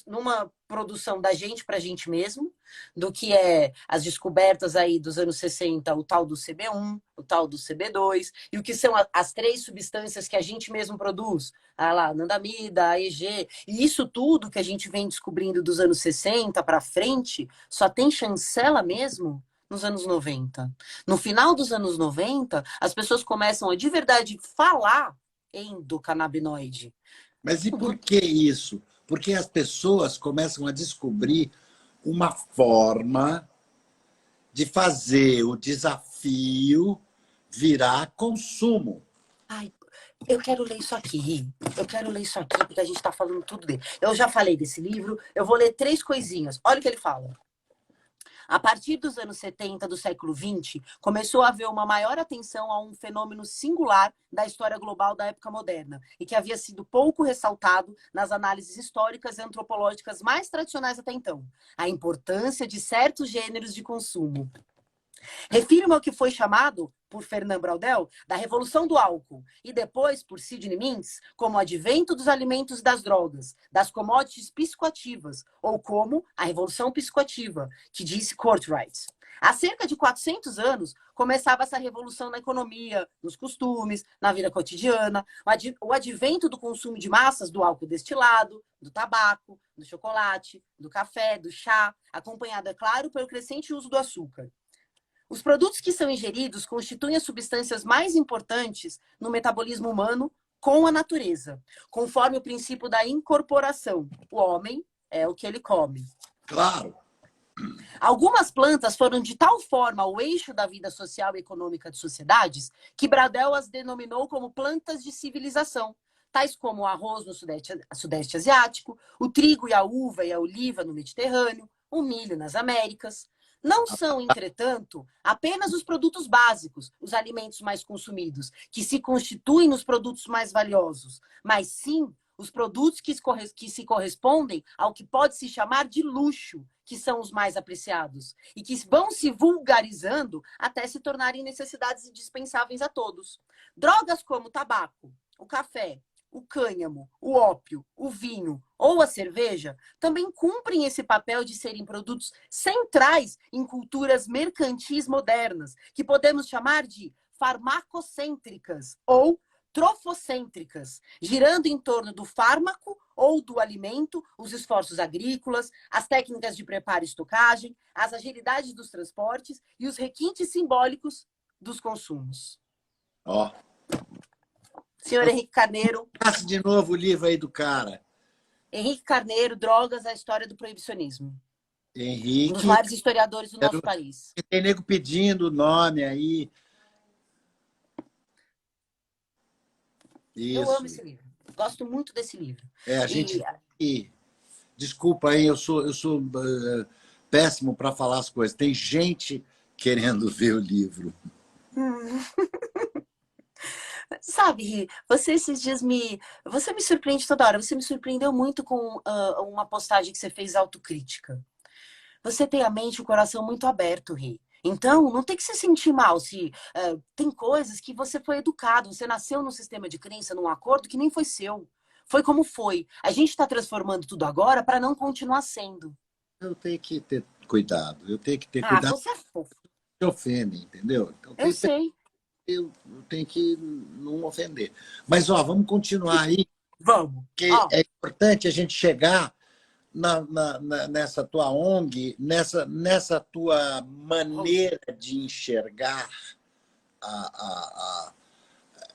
numa produção da gente para a gente mesmo, do que é as descobertas aí dos anos 60, o tal do CB1, o tal do CB2, e o que são as três substâncias que a gente mesmo produz, a anandamida, a EG, e isso tudo que a gente vem descobrindo dos anos 60 para frente, só tem chancela mesmo nos anos 90. No final dos anos 90, as pessoas começam a de verdade falar endocannabinoide. Mas e por que isso? Porque as pessoas começam a descobrir uma forma de fazer o desafio virar consumo. Ai, eu quero ler isso aqui. Eu quero ler isso aqui, porque a gente está falando tudo dele. Eu já falei desse livro, eu vou ler 3 coisinhas. Olha o que ele fala. A partir dos anos 70 do século XX, começou a haver uma maior atenção a um fenômeno singular da história global da época moderna e que havia sido pouco ressaltado nas análises históricas e antropológicas mais tradicionais até então: a importância de certos gêneros de consumo. Refiro-me ao que foi chamado, por Fernand Braudel, da Revolução do Álcool, e depois, por Sidney Mintz, como o advento dos alimentos e das drogas, das commodities psicoativas, ou como a Revolução Psicoativa, que disse Cartwright. Há cerca de 400 anos, começava essa revolução na economia, nos costumes, na vida cotidiana, o advento do consumo de massas do álcool destilado, do tabaco, do chocolate, do café, do chá, acompanhado, é claro, pelo crescente uso do açúcar. Os produtos que são ingeridos constituem as substâncias mais importantes no metabolismo humano com a natureza, conforme o princípio da incorporação. O homem é o que ele come. Claro. Algumas plantas foram de tal forma o eixo da vida social e econômica de sociedades que Bradel as denominou como plantas de civilização, tais como o arroz no sudeste asiático, o trigo e a uva e a oliva no Mediterrâneo, o milho nas Américas. Não são, entretanto, apenas os produtos básicos, os alimentos mais consumidos, que se constituem nos produtos mais valiosos, mas sim os produtos que se correspondem ao que pode se chamar de luxo, que são os mais apreciados, e que vão se vulgarizando até se tornarem necessidades indispensáveis a todos. Drogas como o tabaco, o café, o cânhamo, o ópio, o vinho ou a cerveja também cumprem esse papel de serem produtos centrais em culturas mercantis modernas, que podemos chamar de farmacocêntricas ou trofocêntricas, girando em torno do fármaco ou do alimento, os esforços agrícolas, as técnicas de preparo e estocagem, as agilidades dos transportes e os requintes simbólicos dos consumos. Ó. Senhor Henrique Carneiro. Passe de novo o livro aí do cara. Henrique Carneiro, Drogas, a História do Proibicionismo. Henrique. Um dos maiores historiadores do nosso país. Tem nego pedindo o nome aí. Isso. Eu amo esse livro. Gosto muito desse livro. A gente... Desculpa aí, eu sou péssimo para falar as coisas. Tem gente querendo ver o livro. Sabe, você esses dias Você me surpreende toda hora. Você me surpreendeu muito com uma postagem que você fez autocrítica. Você tem a mente e o coração muito aberto, Ri. Então, não tem que se sentir mal se tem coisas que você foi educado, você nasceu num sistema de crença, num acordo que nem foi seu. Foi como foi. A gente está transformando tudo agora para não continuar sendo. Eu tenho que ter cuidado. Eu tenho que ter cuidado. Você é fofo. Se ofende, entendeu? Então, eu sei. Eu tenho que não ofender. Mas, vamos continuar aí. Vamos. Porque é importante a gente chegar nessa tua ONG, nessa tua maneira de enxergar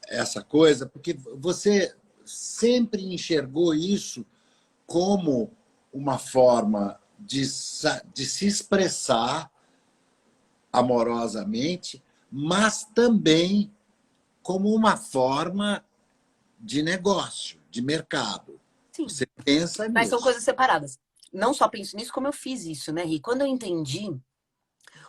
essa coisa, porque você sempre enxergou isso como uma forma de se expressar amorosamente, mas também como uma forma de negócio, de mercado. Sim. Você pensa nisso. Mas são coisas separadas. Não só penso nisso, como eu fiz isso, né, Ri? Quando eu entendi,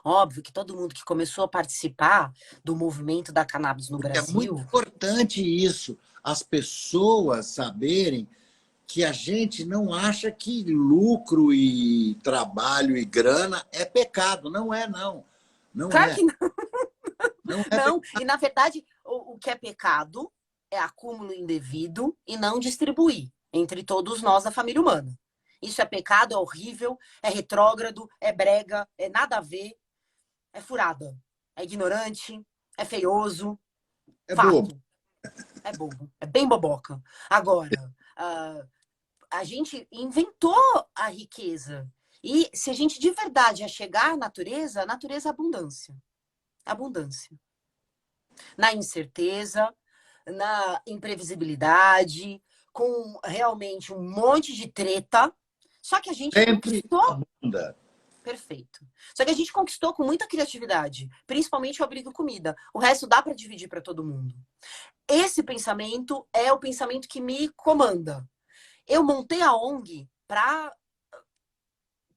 óbvio que todo mundo que começou a participar do movimento da cannabis no Brasil... É muito importante isso, as pessoas saberem que a gente não acha que lucro e trabalho e grana é pecado. Não é, não. Não claro é. Que não. Não, é não. E, na verdade, o que é pecado é acúmulo indevido e não distribuir entre todos nós, a família humana. Isso é pecado, é horrível, é retrógrado, é brega, é nada a ver, é furada, é ignorante, é feioso, é fato. bobo. É bobo, é bem boboca. Agora, a gente inventou a riqueza. E se a gente de verdade ia chegar à natureza, a natureza é abundância. Abundância. Na incerteza, na imprevisibilidade, com realmente um monte de treta. Só que a gente conquistou. Abunda. Perfeito. Só que a gente conquistou com muita criatividade, principalmente o abrigo e comida. O resto dá para dividir para todo mundo. Esse pensamento é o pensamento que me comanda. Eu montei a ONG para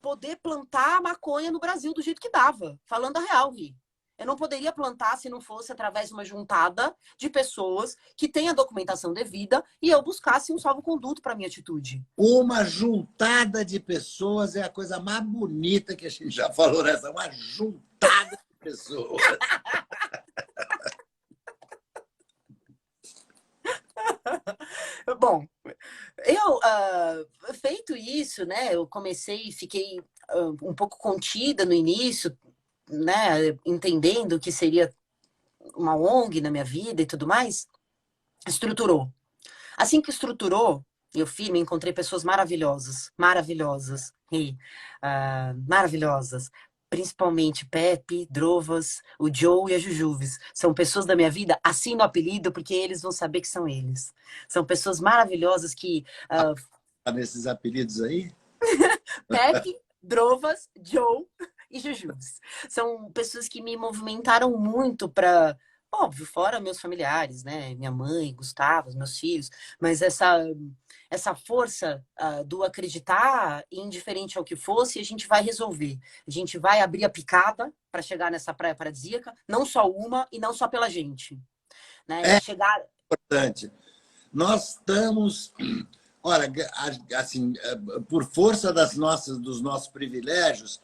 poder plantar maconha no Brasil do jeito que dava, falando a real, Ri. Eu não poderia plantar se não fosse através de uma juntada de pessoas que têm a documentação devida e eu buscasse um salvo-conduto para minha atitude. Uma juntada de pessoas é a coisa mais bonita que a gente já falou nessa. Uma juntada de pessoas. Bom, feito isso, né? Eu fiquei um pouco contida no início, né, entendendo que seria uma ONG na minha vida e tudo mais, estruturou. Assim que estruturou, eu me encontrei pessoas maravilhosas, maravilhosas, maravilhosas. principalmente Pepe, Drovas, o Joe e a Jujuves. São pessoas da minha vida, assino o apelido porque eles vão saber que são eles. São pessoas maravilhosas que... Tá nesses apelidos aí? Pepe, Drovas, Joe e Jujuves. São pessoas que me movimentaram muito para... Óbvio, fora meus familiares, né? Minha mãe, Gustavo, meus filhos. Mas essa força do acreditar, indiferente ao que fosse, a gente vai resolver. A gente vai abrir a picada para chegar nessa praia paradisíaca, não só uma e não só pela gente. Né? É Chegar... importante. Nós estamos, olha, assim, por força dos nossos privilégios,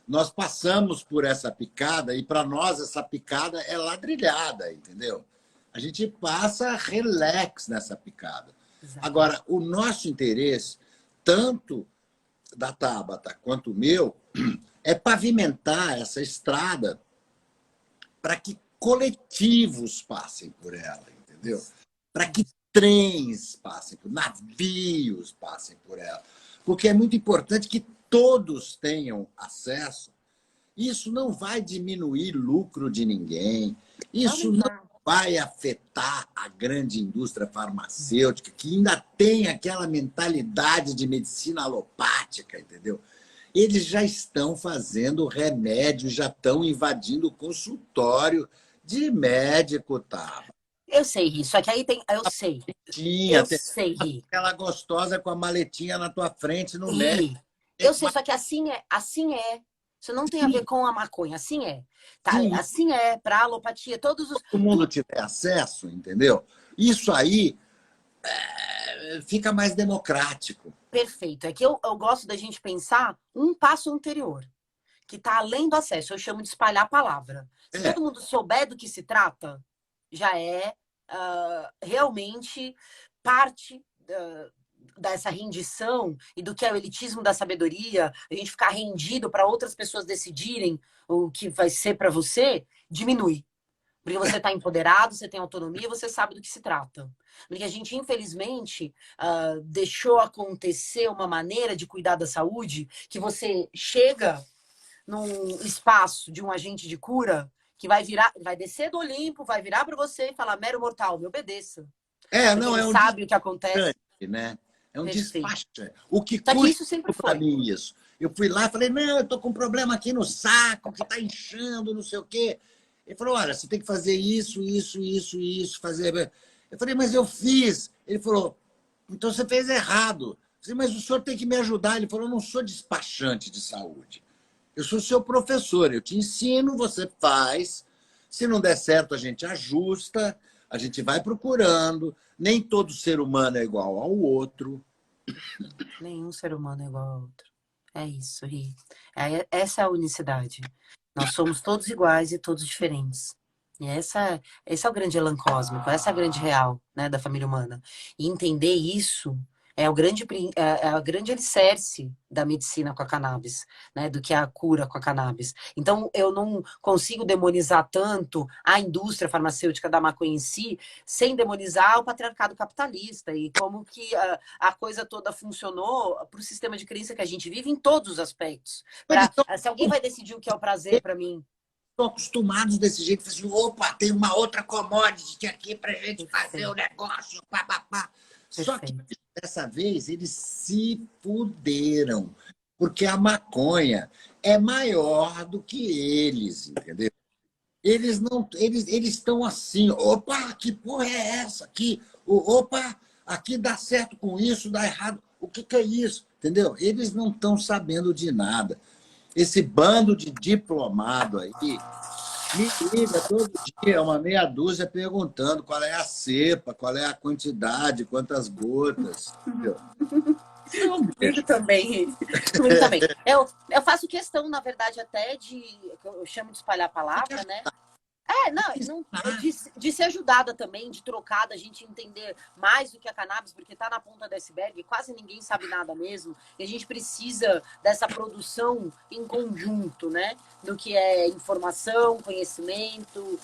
nós passamos por essa picada e para nós essa picada é ladrilhada, entendeu? A gente passa relax nessa picada. Exato. Agora, o nosso interesse, tanto da Tabata quanto o meu, é pavimentar essa estrada para que coletivos passem por ela, entendeu? Para que trens passem por, navios passem por ela. Porque é muito importante que todos tenham acesso. Isso não vai diminuir lucro de ninguém. Isso não vai afetar a grande indústria farmacêutica, que ainda tem aquela mentalidade de medicina alopática, entendeu? Eles já estão fazendo remédio, já estão invadindo o consultório de médico, tá? Eu sei, Ri. Só que aí tem... Eu sei. Eu sei, Ri. Aquela gostosa com a maletinha na tua frente no médico. Eu sei, só que assim é. Assim é. Isso não tem a ver com a maconha. Assim é. Tá? Sim. Assim é. Para alopatia, todos os... Todo mundo tiver acesso, entendeu? Isso aí fica mais democrático. Perfeito. É que eu gosto da gente pensar um passo anterior, que está além do acesso. Eu chamo de espalhar a palavra. Se todo mundo souber do que se trata, já é realmente parte dessa rendição e do que é o elitismo da sabedoria, a gente ficar rendido para outras pessoas decidirem o que vai ser para você, diminui. Porque você está empoderado, você tem autonomia, você sabe do que se trata. Porque a gente, infelizmente, deixou acontecer uma maneira de cuidar da saúde que você chega num espaço de um agente de cura que vai descer do Olimpo, vai virar para você e falar: mero mortal, me obedeça. Não, ele sabe o que acontece. Né? É um Perfeito. despacho. O que Só que isso sempre para foi. mim isso? Eu fui lá e falei, não, eu tô com um problema aqui no saco, que tá inchando, não sei o quê. Ele falou, olha, você tem que fazer isso, fazer... Eu falei, mas eu fiz. Ele falou, então você fez errado. Eu falei, mas o senhor tem que me ajudar. Ele falou, eu não sou despachante de saúde. Eu sou seu professor, eu te ensino, você faz. Se não der certo, a gente ajusta, a gente vai procurando. Nem todo ser humano é igual ao outro. Nenhum ser humano é igual ao outro. É isso, Ri. Essa é a unicidade. Nós somos todos iguais e todos diferentes. E esse é o grande elan cósmico, essa é a grande real, né, da família humana. E entender isso é a grande alicerce da medicina com a cannabis, né, do que é a cura com a cannabis. Então, eu não consigo demonizar tanto a indústria farmacêutica da maconha em si, sem demonizar o patriarcado capitalista e como que a coisa toda funcionou para o sistema de crença que a gente vive em todos os aspectos. Se alguém vai decidir o que é o prazer para mim, estão acostumados desse jeito, assim, opa, tem uma outra commodity aqui para a gente fazer o negócio, papapá. Só que dessa vez eles se fuderam, porque a maconha é maior do que eles, entendeu? Eles não, eles estão assim, opa, que porra é essa aqui? Opa, aqui dá certo com isso, dá errado. O que é isso? Entendeu? Eles não estão sabendo de nada. Esse bando de diplomado aí me liga todo dia, uma meia dúzia, perguntando qual é a cepa, qual é a quantidade, quantas gotas. Entendeu? Comigo também. Comigo também. Eu faço questão, na verdade, até eu chamo de espalhar a palavra, né? De ser ajudada também, de trocar, da gente entender mais do que a cannabis, porque tá na ponta do iceberg, quase ninguém sabe nada mesmo, e a gente precisa dessa produção em conjunto, né? Do que é informação, conhecimento,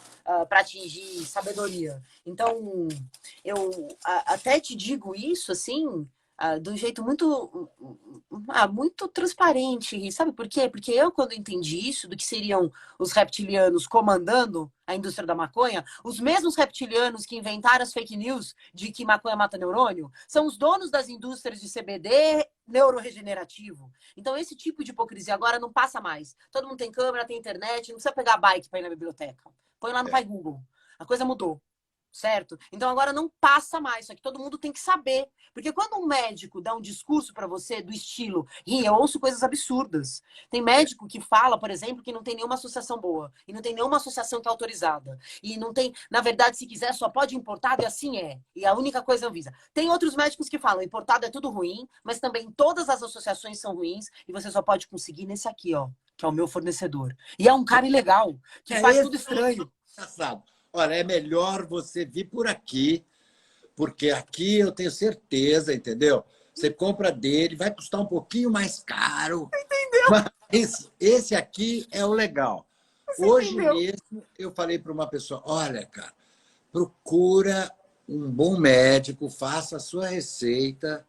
para atingir sabedoria. Então, eu até te digo isso, assim, de um jeito muito transparente. Sabe por quê? Porque eu, quando entendi isso, do que seriam os reptilianos comandando a indústria da maconha, os mesmos reptilianos que inventaram as fake news de que maconha mata neurônio, são os donos das indústrias de CBD neuroregenerativo. Então, esse tipo de hipocrisia agora não passa mais. Todo mundo tem câmera, tem internet, não precisa pegar a bike para ir na biblioteca. Põe lá no Pai Google. A coisa mudou. Certo? Então agora não passa mais, só que todo mundo tem que saber. Porque quando um médico dá um discurso para você do estilo, e eu ouço coisas absurdas. Tem médico que fala, por exemplo, que não tem nenhuma associação boa, e não tem nenhuma associação que é autorizada. E não tem, na verdade, se quiser, só pode importado e assim é. E a única coisa é Anvisa. Tem outros médicos que falam, importado é tudo ruim, mas também todas as associações são ruins, e você só pode conseguir nesse aqui, ó, que é o meu fornecedor. E é um cara ilegal, que faz tudo estranho. Engraçado. Olha, é melhor você vir por aqui, porque aqui eu tenho certeza, entendeu? Você compra dele, vai custar um pouquinho mais caro. Entendeu? Mas esse aqui é o legal. Você Hoje entendeu? mesmo eu falei para uma pessoa, olha, cara, procura um bom médico, faça a sua receita,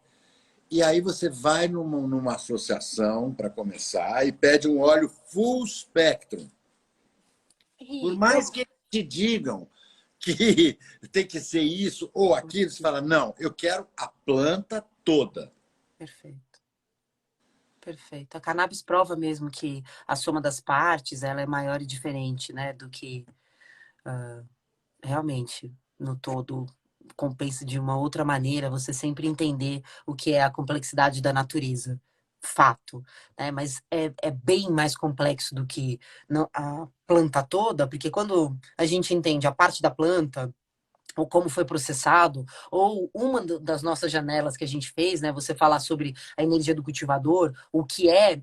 e aí você vai numa associação para começar e pede um óleo full spectrum. Por mais que eles te digam que tem que ser isso ou aquilo, você fala, não, eu quero a planta toda. Perfeito. Perfeito. A cannabis prova mesmo que a soma das partes ela é maior e diferente, né, do que realmente no todo compensa de uma outra maneira você sempre entender o que é a complexidade da natureza. Fato, né? Mas é bem mais complexo do que a planta toda, porque quando a gente entende a parte da planta, ou como foi processado, ou uma das nossas janelas que a gente fez, né? Você falar sobre a energia do cultivador, o que é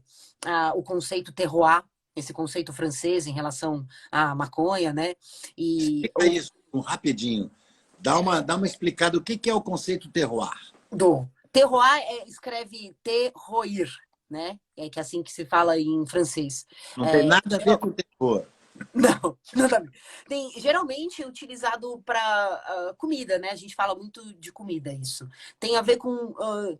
o conceito terroir, esse conceito francês em relação à maconha, né? E Explica isso rapidinho. Dá uma explicada o que é o conceito terroir. do terroir escreve terroir, né? É que é assim que se fala em francês. Não tem nada a ver com terror. Não, nada a ver. Geralmente é utilizado para comida, né? A gente fala muito de comida, isso. Tem a ver com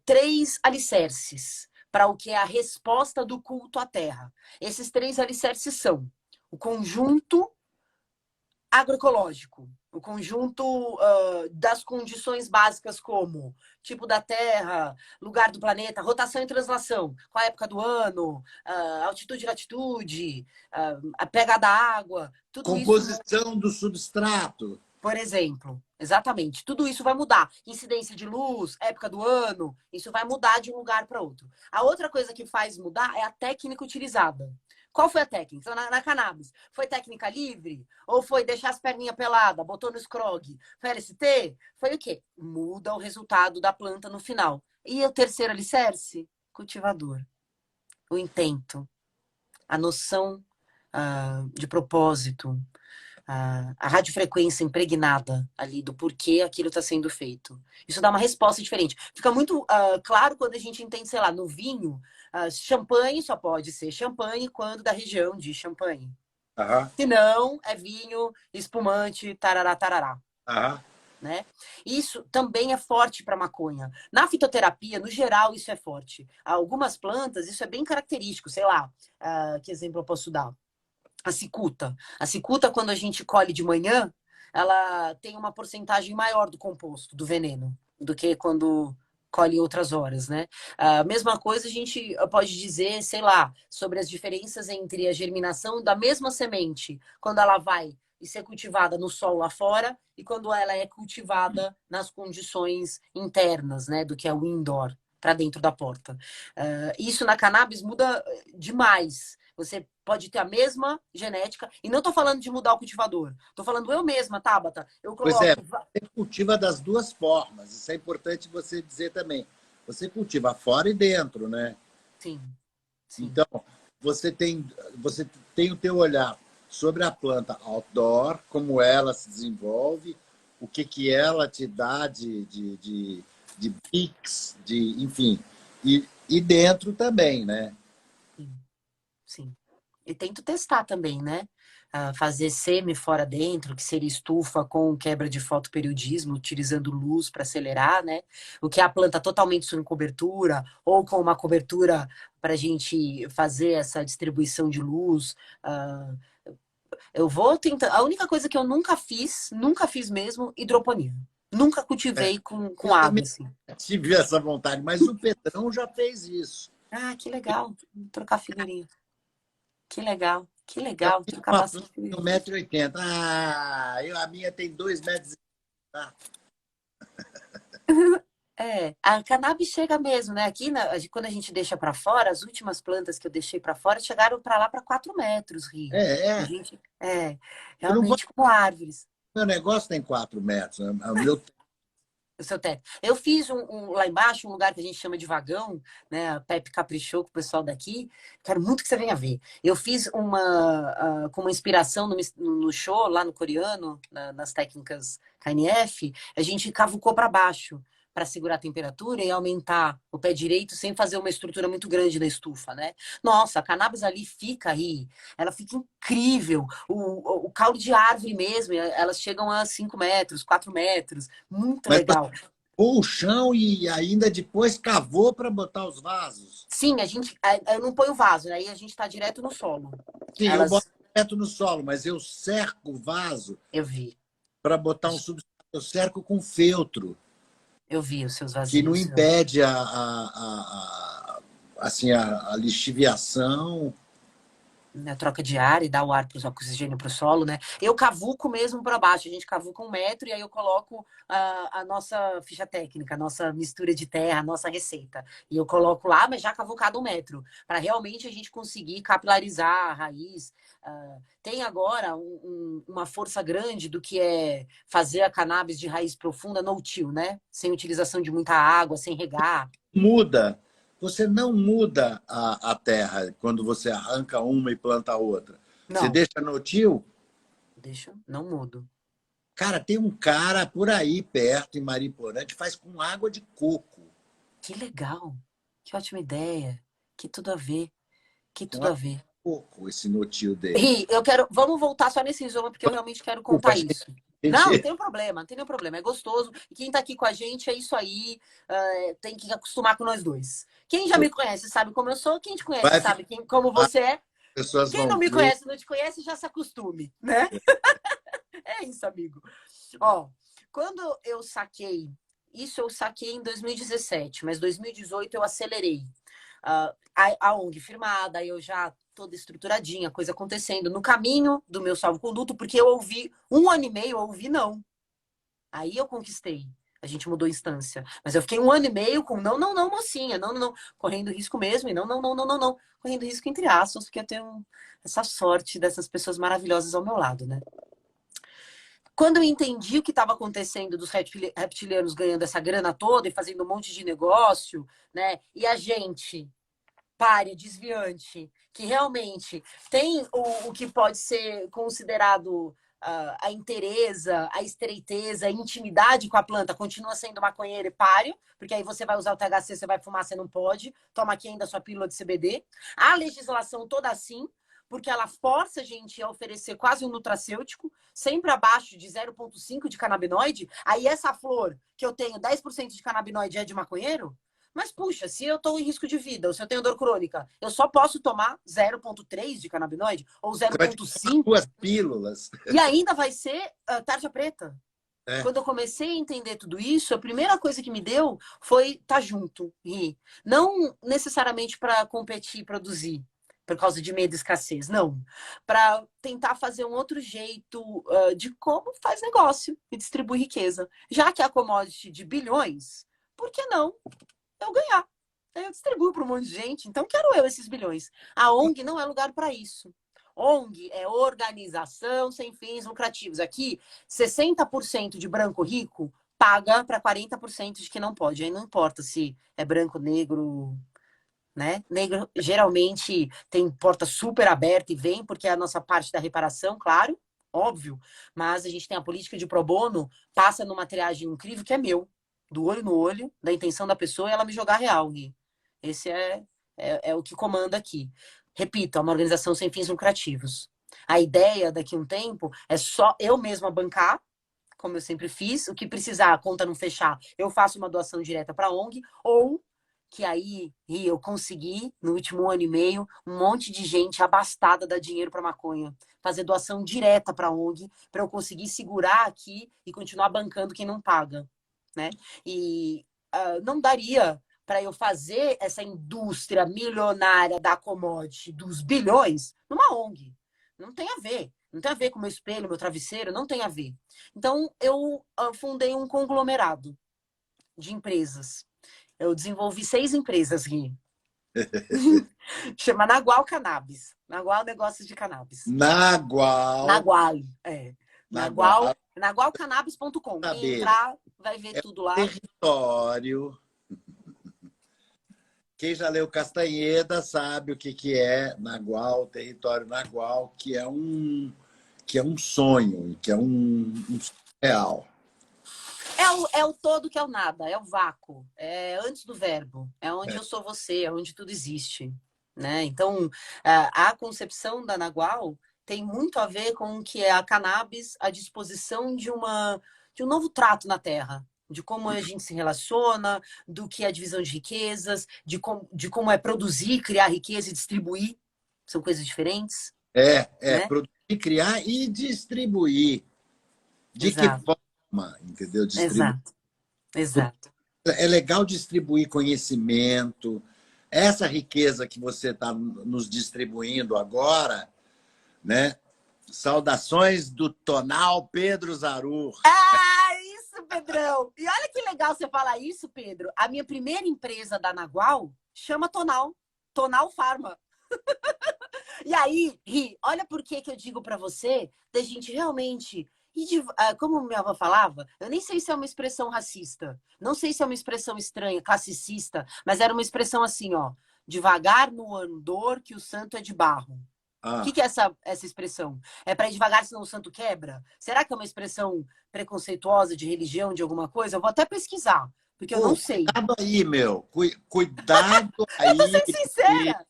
três alicerces para o que é a resposta do culto à terra. Esses três alicerces são o conjunto agroecológico, o conjunto das condições básicas como tipo da terra, lugar do planeta, rotação e translação, qual a época do ano, altitude e latitude, a pegada da água, tudo isso, Composição do substrato. por exemplo. Exatamente. Tudo isso vai mudar. Incidência de luz, época do ano, isso vai mudar de um lugar para outro. A outra coisa que faz mudar é a técnica utilizada. Qual foi a técnica? Então, na cannabis, foi técnica livre? Ou foi deixar as perninhas peladas, botou no scrog? Foi LST? Foi o quê? Muda o resultado da planta no final. E o terceiro alicerce? Cultivador. O intento. A noção de propósito. A radiofrequência impregnada ali do porquê aquilo está sendo feito. Isso dá uma resposta diferente. Fica muito claro quando a gente entende, sei lá, no vinho, champanhe só pode ser champanhe quando da região de Champagne. Aham. Se não, é vinho, espumante, tarará, tarará. Aham. Né? Isso também é forte para maconha. Na fitoterapia, no geral, isso é forte. Algumas plantas, isso é bem característico. Sei lá, que exemplo eu posso dar? A cicuta. A cicuta, quando a gente colhe de manhã, ela tem uma porcentagem maior do composto, do veneno, do que quando colhe em outras horas, né? A mesma coisa a gente pode dizer, sei lá, sobre as diferenças entre a germinação da mesma semente, quando ela vai e ser cultivada no sol lá fora e quando ela é cultivada nas condições internas, né, do que é o indoor, para dentro da porta. Isso na cannabis muda demais. Você pode ter a mesma genética. E não estou falando de mudar o cultivador. Estou falando eu mesma, Tabata. Eu Pois é, coloco. você cultiva das duas formas. Isso é importante você dizer também. Você cultiva fora e dentro, né? Sim, sim. Então, você tem o teu olhar sobre a planta outdoor, como ela se desenvolve, o que ela te dá de pics, enfim. E dentro também, né? Sim, sim. E tento testar também, né? fazer semi fora dentro, que seria estufa com quebra de fotoperiodismo, utilizando luz para acelerar, né? O que é a planta totalmente sem cobertura, ou com uma cobertura para a gente fazer essa distribuição de luz. Eu vou tentar. A única coisa que eu nunca fiz mesmo, hidroponia. Nunca É, cultivei com eu água, também assim. tive essa vontade, mas o Pedrão já fez isso. Ah, que legal. Vou trocar figurinha. Que legal. Que Eu legal. fiz Trocar uma planta bastante de figurinha. 1,80 m. A minha tem 2,00 m. A cannabis chega mesmo, né? Aqui, quando a gente deixa para fora, as últimas plantas que eu deixei para fora chegaram para lá para 4 metros, Ri. A É. gente, Eu não vou. realmente como árvores. Meu negócio tem 4 metros. O meu O seu teto. Eu fiz lá embaixo, um lugar que a gente chama de vagão, né? A Pepe caprichou com o pessoal daqui. Quero muito que você venha ver. Eu fiz com uma inspiração no show, lá no coreano, nas técnicas KNF, a gente cavucou para baixo para segurar a temperatura e aumentar o pé direito sem fazer uma estrutura muito grande na estufa, né? Nossa, a cannabis ali fica aí, ela fica incrível. O caule de árvore mesmo, elas chegam a 5 metros, 4 metros, muito Mas você legal. pôs o chão e ainda depois cavou para botar os vasos. Sim, eu não ponho vaso, aí a gente está direto no solo. Sim, eu boto Elas, direto no solo, mas eu cerco o vaso eu vi, para botar um substrato. Eu cerco com feltro, eu vi os seus que não vasinhos. impede assim, a lixiviação. Na troca de ar e dar o ar para o oxigênio para o solo, né? Eu cavuco mesmo para baixo, a gente cavuca 1 metro e aí eu coloco a nossa ficha técnica, a nossa mistura de terra, a nossa receita. E eu coloco lá, mas já cavucado 1 metro, para realmente a gente conseguir capilarizar a raiz. Tem agora uma força grande do que é fazer a cannabis de raiz profunda no-till, né? Sem utilização de muita água, sem regar. Muda. Você não muda a terra quando você arranca uma e planta a outra. Você Não, deixa no tio. não mudo. Cara, tem um cara por aí perto, em Mariporã, que faz com água de coco. Que legal, que ótima ideia, que tudo a ver. Que Com tudo a água ver. de coco, esse notio dele. E eu quero. Vamos voltar só nesse isola, porque eu realmente quero Desculpa, contar isso. Não, não gente. tem um problema, não tem nenhum problema. É gostoso. E quem tá aqui com a gente é isso aí. Tem que acostumar com nós dois. Quem já me conhece sabe como eu sou. Quem te conhece Vai sabe ficar, como as você é. pessoas Quem vão não me ver. conhece, não te conhece, já se acostume, né? É isso, amigo. Ó, quando eu saquei, isso eu saquei em 2017, mas 2018 eu acelerei. A ONG firmada, eu já toda estruturadinha, coisa acontecendo. No caminho do meu salvo-conduto, porque eu ouvi 1 ano e meio, eu ouvi não. Aí eu conquistei. A gente mudou instância. Mas eu fiquei 1 ano e meio com não, não, não, mocinha, não, não, não. Correndo risco mesmo, e não, não, não, não, não, não. Correndo risco entre aspas, porque eu tenho essa sorte dessas pessoas maravilhosas ao meu lado, né? Quando eu entendi o que estava acontecendo dos reptilianos ganhando essa grana toda e fazendo um monte de negócio, né? E a gente, pária, desviante, que realmente tem o que pode ser considerado a inteireza, a estreiteza, a intimidade com a planta, continua sendo maconheiro e páreo, porque aí você vai usar o THC, você vai fumar, você não pode, toma aqui ainda a sua pílula de CBD. A legislação toda assim, porque ela força a gente a oferecer quase um nutracêutico, sempre abaixo de 0,5 de canabinoide. Aí essa flor, que eu tenho 10% de canabinoide, é de maconheiro? Mas, puxa, se eu estou em risco de vida, ou se eu tenho dor crônica, eu só posso tomar 0,3 de canabinoide ou Você vai ter que tomar 2 0,5 pílulas. e ainda vai ser tarja preta. É. Quando eu comecei a entender tudo isso, a primeira coisa que me deu foi estar junto. E não necessariamente para competir e produzir, por causa de medo e escassez, não. Para tentar fazer um outro jeito de como faz negócio e distribui riqueza. Já que é a commodity de bilhões, por que não eu ganhar? Eu distribuo para um monte de gente, então quero eu esses bilhões. A ONG não é lugar para isso. ONG é organização sem fins lucrativos. Aqui, 60% de branco rico paga para 40% de que não pode. Aí não importa se é branco, negro, né? Negro geralmente tem porta super aberta e vem, porque é a nossa parte da reparação, claro, óbvio. Mas a gente tem a política de pro bono, passa numa triagem incrível que é meu, do olho no olho, da intenção da pessoa e ela me jogar real, Gui. Esse é o que comanda aqui. Repito, é uma organização sem fins lucrativos. A ideia daqui a um tempo é só eu mesma bancar, como eu sempre fiz. O que precisar, a conta não fechar, eu faço uma doação direta para a ONG, ou que aí eu consegui, no último ano e meio, um monte de gente abastada dar dinheiro para maconha. Fazer doação direta para a ONG, para eu conseguir segurar aqui e continuar bancando quem não paga, né? E não daria para eu fazer essa indústria milionária da commodity dos bilhões numa ONG. Não tem a ver. Não tem a ver com meu espelho, meu travesseiro, não tem a ver. Então, eu fundei um conglomerado de empresas. Eu desenvolvi 6 empresas, Gui. Chama Nagual Cannabis. Nagual Negócios de Cannabis. Nagual. Nagual, é. Nagual. Nagualcannabis.com. Quem Saber. entrar vai ver É tudo lá. território. Quem já leu Castanheda sabe o que é Nagual, território Nagual, que é um sonho, que é um real. É o todo que é o nada, é o vácuo, é antes do verbo, é onde eu sou você, é onde tudo existe, né? Então, a concepção da Nagual tem muito a ver com o que é a cannabis à disposição de um novo trato na Terra, de como a gente se relaciona, do que é a divisão de riquezas, de como é produzir, criar riqueza e distribuir, são coisas diferentes, né? Produzir, criar e distribuir. De que Exato, forma, entendeu? Distribuir. exato, exato. É legal distribuir conhecimento. Essa riqueza que você está nos distribuindo agora, né? Saudações do Tonal Pedro Zarur. Isso, Pedrão! E olha que legal você falar isso, Pedro. A minha primeira empresa da Nagual chama Tonal. Tonal Pharma. E aí, Ri, olha por que eu digo para você da gente realmente... como minha avó falava, eu nem sei se é uma expressão racista, não sei se é uma expressão estranha, classicista, mas era uma expressão assim, ó. Devagar no andor que o santo é de barro. O que é essa expressão? É para ir devagar, senão o santo quebra? Será que é uma expressão preconceituosa de religião, de alguma coisa? Eu vou até pesquisar, porque eu não sei. Cuidado aí, meu. Cuidado Eu tô aí. sendo sincera.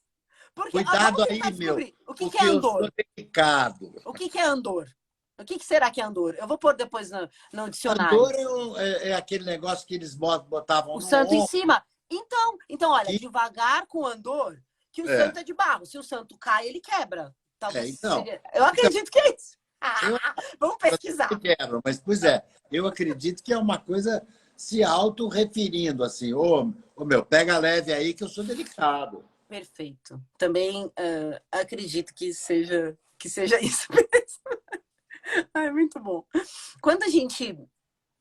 Porque, Cuidado vamos aí, tentar meu. descobrir. O que é Porque eu sou andor? delicado. O que é andor? O que será que é andor? Eu vou pôr depois no dicionário. Andor é aquele negócio que eles botavam O no santo em ombro. cima. Então, olha, Que... devagar com andor, que o É, santo é de barro. Se o santo cai, ele quebra. Talvez então. seria... Eu acredito que é isso. Eu Vamos pesquisar. quebro, mas, pois eu acredito que é uma coisa se auto-referindo, assim, meu, pega leve aí que eu sou delicado. Perfeito. Também acredito que seja isso mesmo. Ai, muito bom. Quando a gente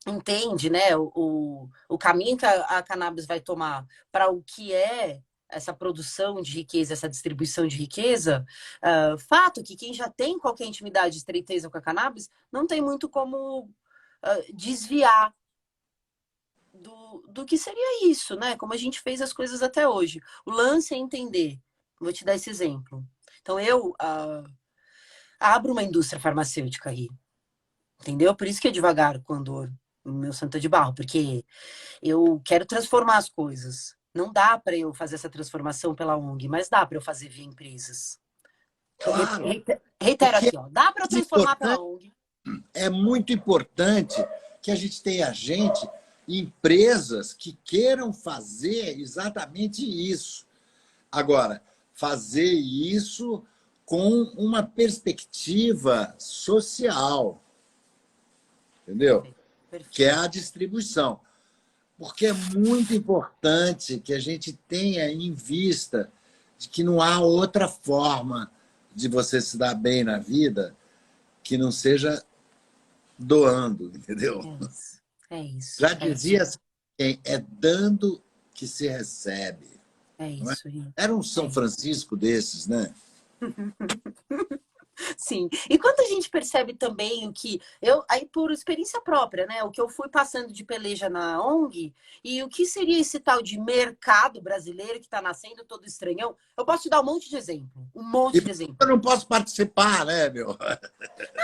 entende, né, o caminho que a cannabis vai tomar para o que é essa produção de riqueza, essa distribuição de riqueza, fato que quem já tem qualquer intimidade, estreiteza com a cannabis, não tem muito como desviar do que seria isso, né? Como a gente fez as coisas até hoje. O lance é entender. Vou te dar esse exemplo. Então, eu abro uma indústria farmacêutica aí, entendeu? Por isso que é devagar quando o meu santo é de barro, porque eu quero transformar as coisas. Não dá para eu fazer essa transformação pela ONG, mas dá para eu fazer via empresas. Claro, Reitero porque aqui, ó. Dá para eu transformar pela ONG. é muito importante que a gente tenha gente, empresas que queiram fazer exatamente isso. Agora, fazer isso com uma perspectiva social, entendeu? Perfeito. Perfeito. Que é a distribuição. Porque é muito importante que a gente tenha em vista de que não há outra forma de você se dar bem na vida que não seja doando, entendeu? É isso. É isso. Já É isso. dizia assim, é dando que se recebe. É Não é? isso. Era um São Francisco desses, né? Sim. E quando a gente percebe também o que aí por experiência própria, né, o que eu fui passando de peleja na ONG e o que seria esse tal de mercado brasileiro que está nascendo todo estranhão, eu posso te dar um monte de exemplo, um monte E de exemplo. eu não posso participar, né, meu?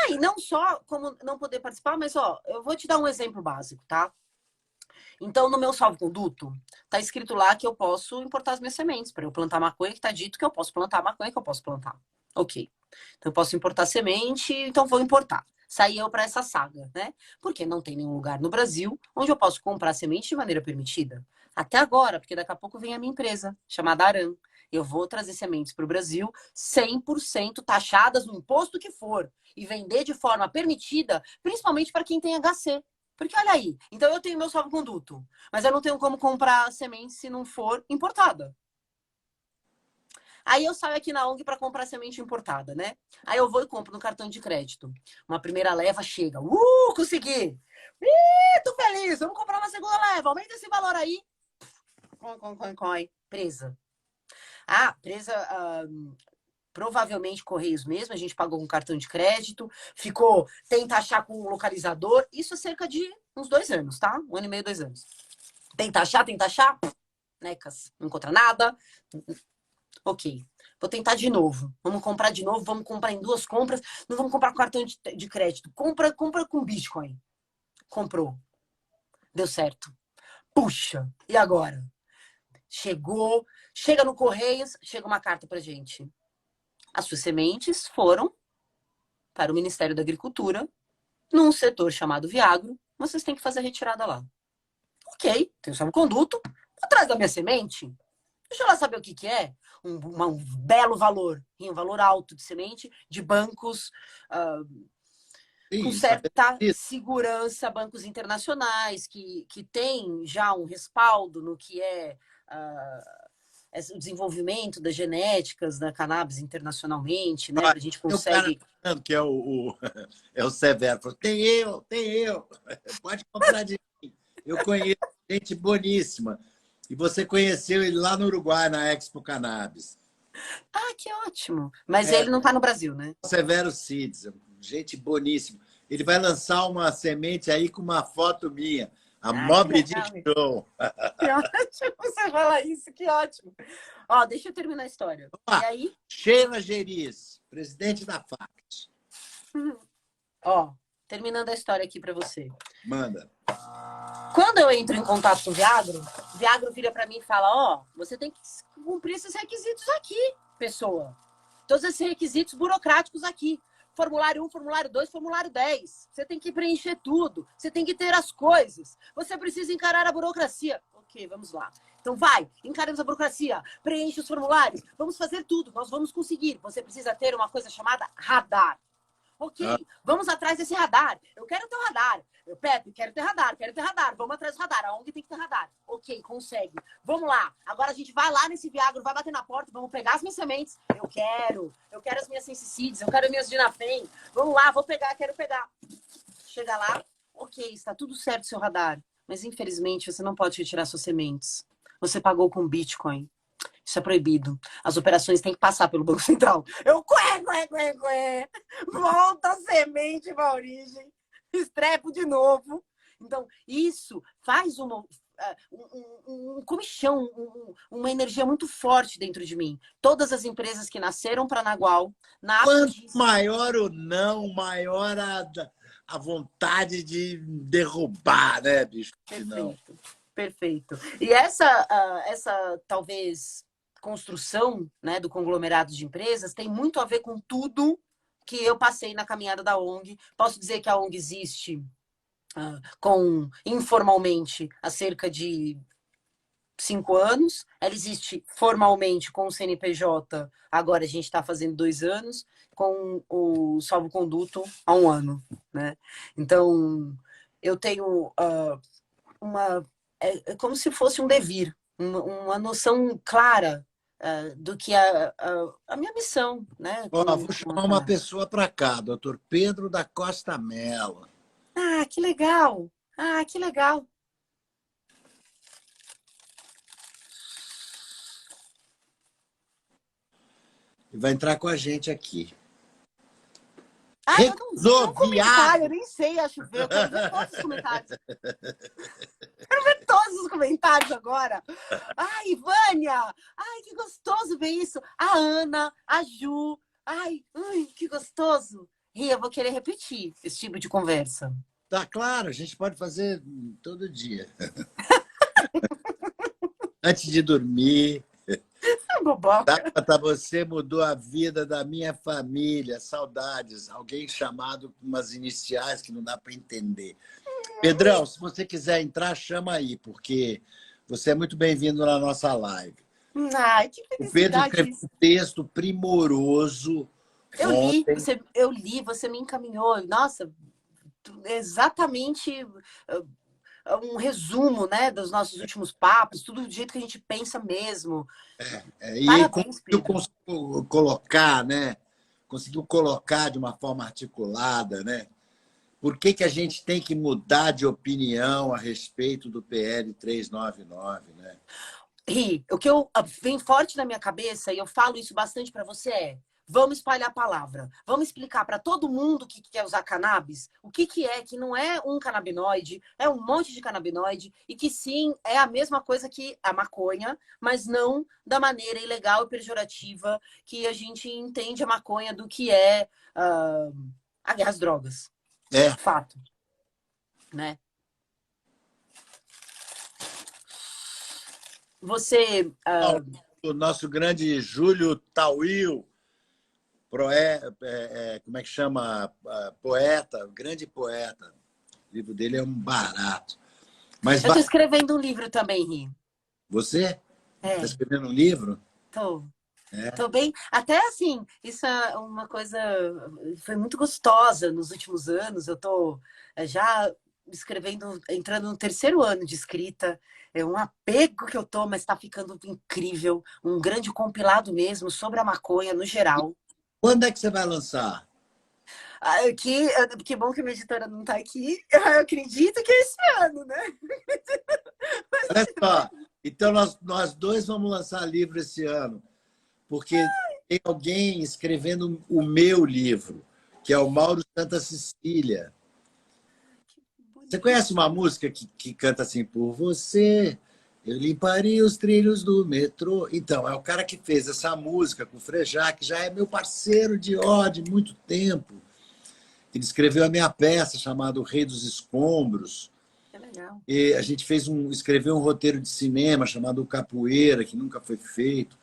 E não só como não poder participar, mas ó, eu vou te dar um exemplo básico, tá? Então, no meu salvo-conduto, tá escrito lá que eu posso importar as minhas sementes para eu plantar maconha, que tá dito que eu posso plantar maconha, que eu posso plantar. Ok. Então eu posso importar semente, então vou importar. Saí eu para essa saga, né? Porque não tem nenhum lugar no Brasil onde eu posso comprar semente de maneira permitida. Até agora, porque daqui a pouco vem a minha empresa, chamada Aran. Eu vou trazer sementes para o Brasil 100% taxadas no imposto que for e vender de forma permitida, principalmente para quem tem HC. Porque olha aí, então eu tenho meu salvo-conduto, mas eu não tenho como comprar semente se não for importada. Aí eu saio aqui na ONG para comprar semente importada, né? Aí eu vou e compro no cartão de crédito. Uma primeira leva chega. Consegui! Tô feliz! Vamos comprar uma segunda leva. Aumenta esse valor aí. Coin. Presa. Presa... provavelmente Correios mesmo. A gente pagou com cartão de crédito. Tenta achar com o localizador. Isso é cerca de uns 2 anos, tá? 1 ano e meio, 2 anos. Tenta achar. Necas. Não encontra nada. Ok, vou tentar de novo. Vamos comprar de novo, vamos comprar em 2 compras. Não vamos comprar com cartão de crédito. Compra com Bitcoin. Comprou. Deu certo. Puxa, e agora? Chega no Correios, chega uma carta pra gente. As suas sementes foram para o Ministério da Agricultura, num setor chamado Viagro. Vocês têm que fazer a retirada lá. Ok, tem o salvo-conduto. Atrás da minha semente, deixa ela saber o que é. Um belo valor, e um valor alto de semente, de bancos com certa segurança, bancos internacionais, que têm já um respaldo no que é o desenvolvimento das genéticas da cannabis internacionalmente, né? A gente consegue... O cara que é é o Severo, falou, tem eu, pode comprar de mim. Eu conheço gente boníssima. E você conheceu ele lá no Uruguai, na Expo Cannabis. Que ótimo. Mas ele não está no Brasil, né? Severo Seeds, gente boníssima. Ele vai lançar uma semente aí com uma foto minha. A Mob Dick Show. Que ótimo você falar isso, que ótimo. Ó, deixa eu terminar a história. E aí? Sheila Geris, presidente da FACT. Ó, terminando a história aqui para você. Manda. Quando eu entro em contato com o Viagro vira para mim e fala, você tem que cumprir esses requisitos aqui, pessoa. Todos esses requisitos burocráticos aqui. Formulário 1, formulário 2, formulário 10. Você tem que preencher tudo. Você tem que ter as coisas. Você precisa encarar a burocracia. Ok, vamos lá. Então vai, encaremos a burocracia. Preenche os formulários. Vamos fazer tudo. Nós vamos conseguir. Você precisa ter uma coisa chamada radar. Ok, vamos atrás desse radar. Eu quero ter um radar. Pepe, quero ter radar. Vamos atrás do radar. A ONG tem que ter radar. Ok, consegue. Vamos lá. Agora a gente vai lá nesse Viagro, vai bater na porta, vamos pegar as minhas sementes. Eu quero as minhas Sensicides, eu quero as minhas Dinafem. Vamos lá, quero pegar. Chega lá. Ok, está tudo certo, seu radar. Mas infelizmente você não pode retirar suas sementes. Você pagou com Bitcoin. Isso é proibido. As operações têm que passar pelo Banco Central. Volta a semente para a origem. Estrepo de novo. Então, isso faz um comichão, uma energia muito forte dentro de mim. Todas as empresas que nasceram para Nagual... Quanto maior o não, maior a vontade de derrubar, né, bicho? Perfeito. E essa talvez construção, né, do conglomerado de empresas tem muito a ver com tudo que eu passei na caminhada da ONG. Posso dizer que a ONG existe informalmente há cerca de 5 anos. Ela existe formalmente com o CNPJ, agora a gente está fazendo 2 anos, com o salvo-conduto há 1 ano. Né? Então, eu tenho é como se fosse um devir, uma noção clara do que a minha missão. Né? Vou chamar uma pessoa para cá, doutor Pedro da Costa Mello. Que legal! Que legal! E vai entrar com a gente aqui. Eu não vi comentário, eu nem sei, acho ver. Eu quero ver todos os comentários. Quero ver todos os comentários agora. Vânia! Que gostoso ver isso. A Ana, a Ju. Que gostoso. E eu vou querer repetir esse tipo de conversa. Tá claro, a gente pode fazer todo dia. Antes de dormir. Boboca. Tabata, você mudou a vida da minha família. Saudades. Alguém chamado com umas iniciais que não dá para entender. Pedrão, se você quiser entrar, chama aí, porque você é muito bem-vindo na nossa live. Ai, que O Pedro felicidade escreveu isso. um texto primoroso ontem. Você me encaminhou. Nossa, exatamente um resumo, né, dos nossos últimos papos, tudo do jeito que a gente pensa mesmo. E Parabéns, conseguiu Pedro. colocar, né? Conseguiu colocar de uma forma articulada, né? Por que, que a gente tem que mudar de opinião a respeito do PL 399, né? Ri, o que vem forte na minha cabeça, e eu falo isso bastante para você, vamos espalhar a palavra. Vamos explicar para todo mundo que quer usar cannabis, o que é, que não é um canabinoide, é um monte de canabinoide, e que sim, é a mesma coisa que a maconha, mas não da maneira ilegal e pejorativa que a gente entende a maconha do que é as drogas. É. Fato, né? Você... O nosso grande Júlio Tauil, como é que chama? Poeta, grande poeta. O livro dele é um barato. Mas eu estou escrevendo um livro também, Ri. Você? Está É, escrevendo um livro? tô. É. Tô bem. Até assim, isso é uma coisa. Foi muito gostosa nos últimos anos. Eu tô já escrevendo, entrando no terceiro ano de escrita. É um apego que eu tô, mas tá ficando incrível. Um grande compilado mesmo sobre a maconha no geral. Quando é que você vai lançar? Que bom que a minha editora não tá aqui. Eu acredito que é esse ano, né? Olha só, então nós dois vamos lançar livro esse ano, porque tem alguém escrevendo o meu livro, que é o Mauro Santa Cecília. Você conhece uma música que canta assim, por você, eu limparia os trilhos do metrô. Então, é o cara que fez essa música com o Frejá, que já é meu parceiro de de muito tempo. Ele escreveu a minha peça chamada O Rei dos Escombros. Que legal. E a gente escreveu um roteiro de cinema chamado Capoeira, que nunca foi feito.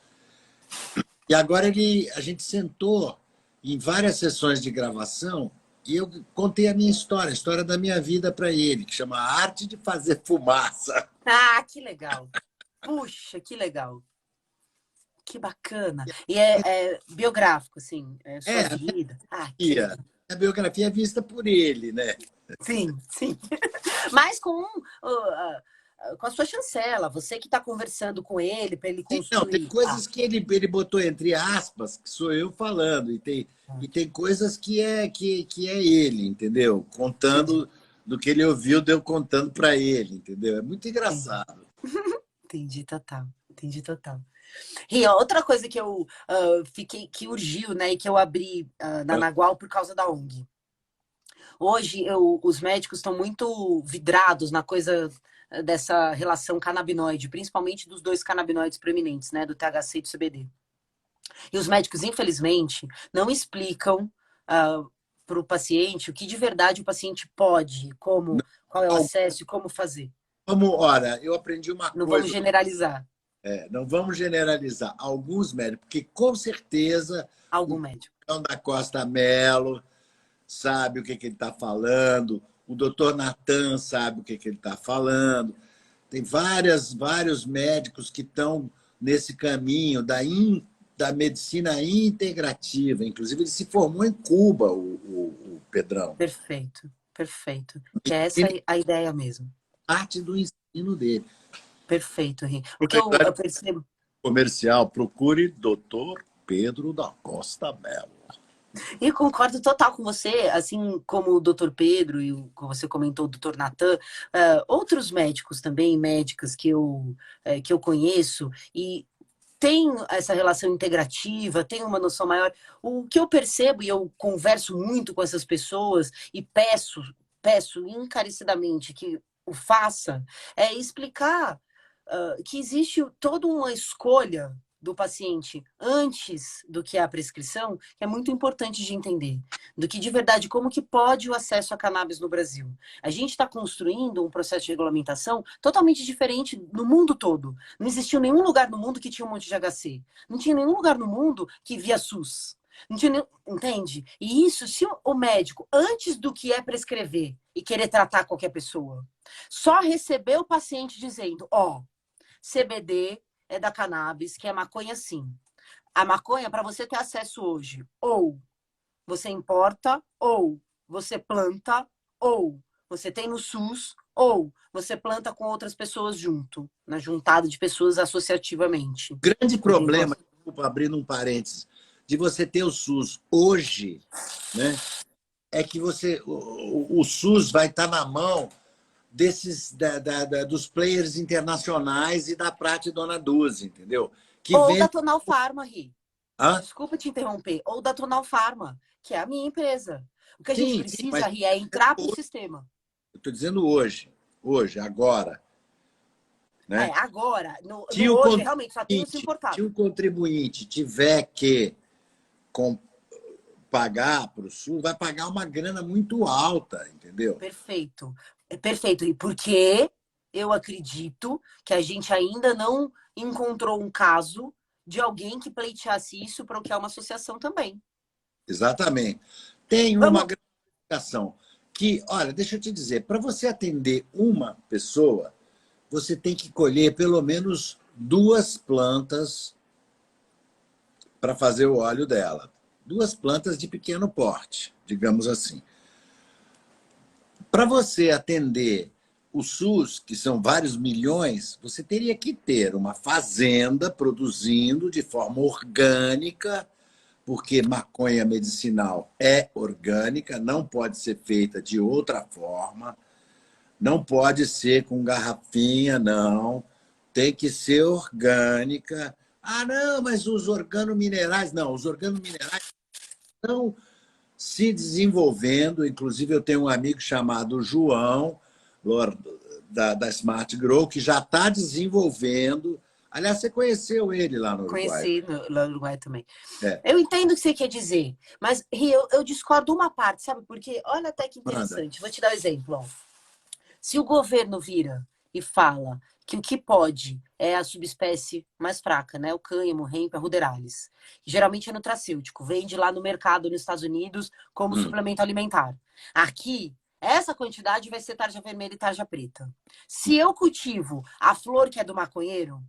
E agora a gente sentou em várias sessões de gravação e eu contei a minha história, a história da minha vida para ele, que chama Arte de Fazer Fumaça. Ah, que legal. Puxa, que legal. Que bacana. E é biográfico, assim, é sua É, vida. Ah, que legal. a biografia é vista por ele, né? Sim, sim. Mas com a sua chancela, você que está conversando com ele para ele Sim, não, tem construir. coisas que ele botou entre aspas, que sou eu falando, e tem coisas que é ele, entendeu? Entendi, Contando do que ele ouviu, deu contando para ele, entendeu? É muito entendi. engraçado. Entendi total. Entendi total. E ó, outra coisa que eu fiquei, que urgiu, né, e que eu abri na Nagual por causa da ONG. Hoje os médicos estão muito vidrados na coisa dessa relação canabinoide, principalmente dos dois canabinoides proeminentes, né, do THC e do CBD. E os médicos, infelizmente, não explicam para o paciente o que de verdade o paciente pode, como, qual é o acesso e como fazer. Olha, eu aprendi uma Não vamos coisa, generalizar não vamos generalizar. Alguns médicos, porque com certeza o algum médico. João da Costa Mello sabe o que ele está falando, o doutor Natan sabe o que ele está falando. Tem vários médicos que estão nesse caminho da medicina integrativa. Inclusive, ele se formou em Cuba, o Pedrão. Perfeito, perfeito. Que é essa a ideia mesmo. Parte do ensino dele. Perfeito, Rê. O que eu percebo. Comercial, procure Dr. Pedro da Costa Mello. E eu concordo total com você, assim como o doutor Pedro e como você comentou, o doutor Natan, outros médicos também, médicas que eu conheço, e tem essa relação integrativa, tem uma noção maior. O que eu percebo, e eu converso muito com essas pessoas, e peço encarecidamente que o faça, é explicar que existe toda uma escolha do paciente antes do que a prescrição, que é muito importante de entender, do que de verdade, como que pode o acesso a cannabis no Brasil. A gente está construindo um processo de regulamentação totalmente diferente no mundo todo. Não existiu nenhum lugar no mundo que tinha um monte de HC. Não tinha nenhum lugar no mundo que via SUS. Não tinha nenhum, entende? E isso, se o médico, antes do que é prescrever e querer tratar qualquer pessoa, só receber o paciente dizendo, ó, CBD é da cannabis, que é maconha sim. A maconha, para você ter acesso hoje, ou você importa, ou você planta, ou você tem no SUS, ou você planta com outras pessoas junto, na juntada de pessoas associativamente. Grande problema, desculpa, abrindo um parênteses, de você ter o SUS hoje, né, é que o SUS vai estar na mão desses dos players internacionais e da Prate Dona Dulce, entendeu? Que Ou vende... da Tonal Pharma, Ri. Hã? Desculpa te interromper. Ou da Tonal Pharma, que é a minha empresa. O que a gente Sim, mas precisa, Ri, é entrar para o sistema. eu estou dizendo hoje, agora. É, Né? agora. No Se o hoje, realmente, só tem os se importados. o contribuinte tiver que pagar para o SUS, vai pagar uma grana muito alta, entendeu? Perfeito. É perfeito. E porque eu acredito que a gente ainda não encontrou um caso de alguém que pleiteasse isso para o que é uma associação também. Exatamente. Tem uma Vamos. gratificação que, olha, deixa eu te dizer, para você atender uma pessoa, você tem que colher pelo menos 2 plantas para fazer o óleo dela. 2 plantas de pequeno porte, digamos assim. Para você atender o SUS, que são vários milhões, você teria que ter uma fazenda produzindo de forma orgânica, porque maconha medicinal é orgânica, não pode ser feita de outra forma, não pode ser com garrafinha, não. Tem que ser orgânica. Ah, não, mas os organominerais... Não, os organominerais estão se desenvolvendo. Inclusive, eu tenho um amigo chamado João, da Smart Grow, que já está desenvolvendo. Aliás, você conheceu ele lá no Uruguai. Conheci lá no Uruguai também. É. Eu entendo o que você quer dizer, mas Ri, eu discordo uma parte, sabe? Porque olha até que interessante. Vou te dar um exemplo. Ó. Se o governo vira e fala que o que pode é a subespécie mais fraca, né? O cânhamo, o hemp, a ruderalis. Geralmente é nutracêutico, vende lá no mercado nos Estados Unidos como suplemento alimentar. Aqui, essa quantidade vai ser tarja vermelha e tarja preta. Se eu cultivo a flor que é do maconheiro,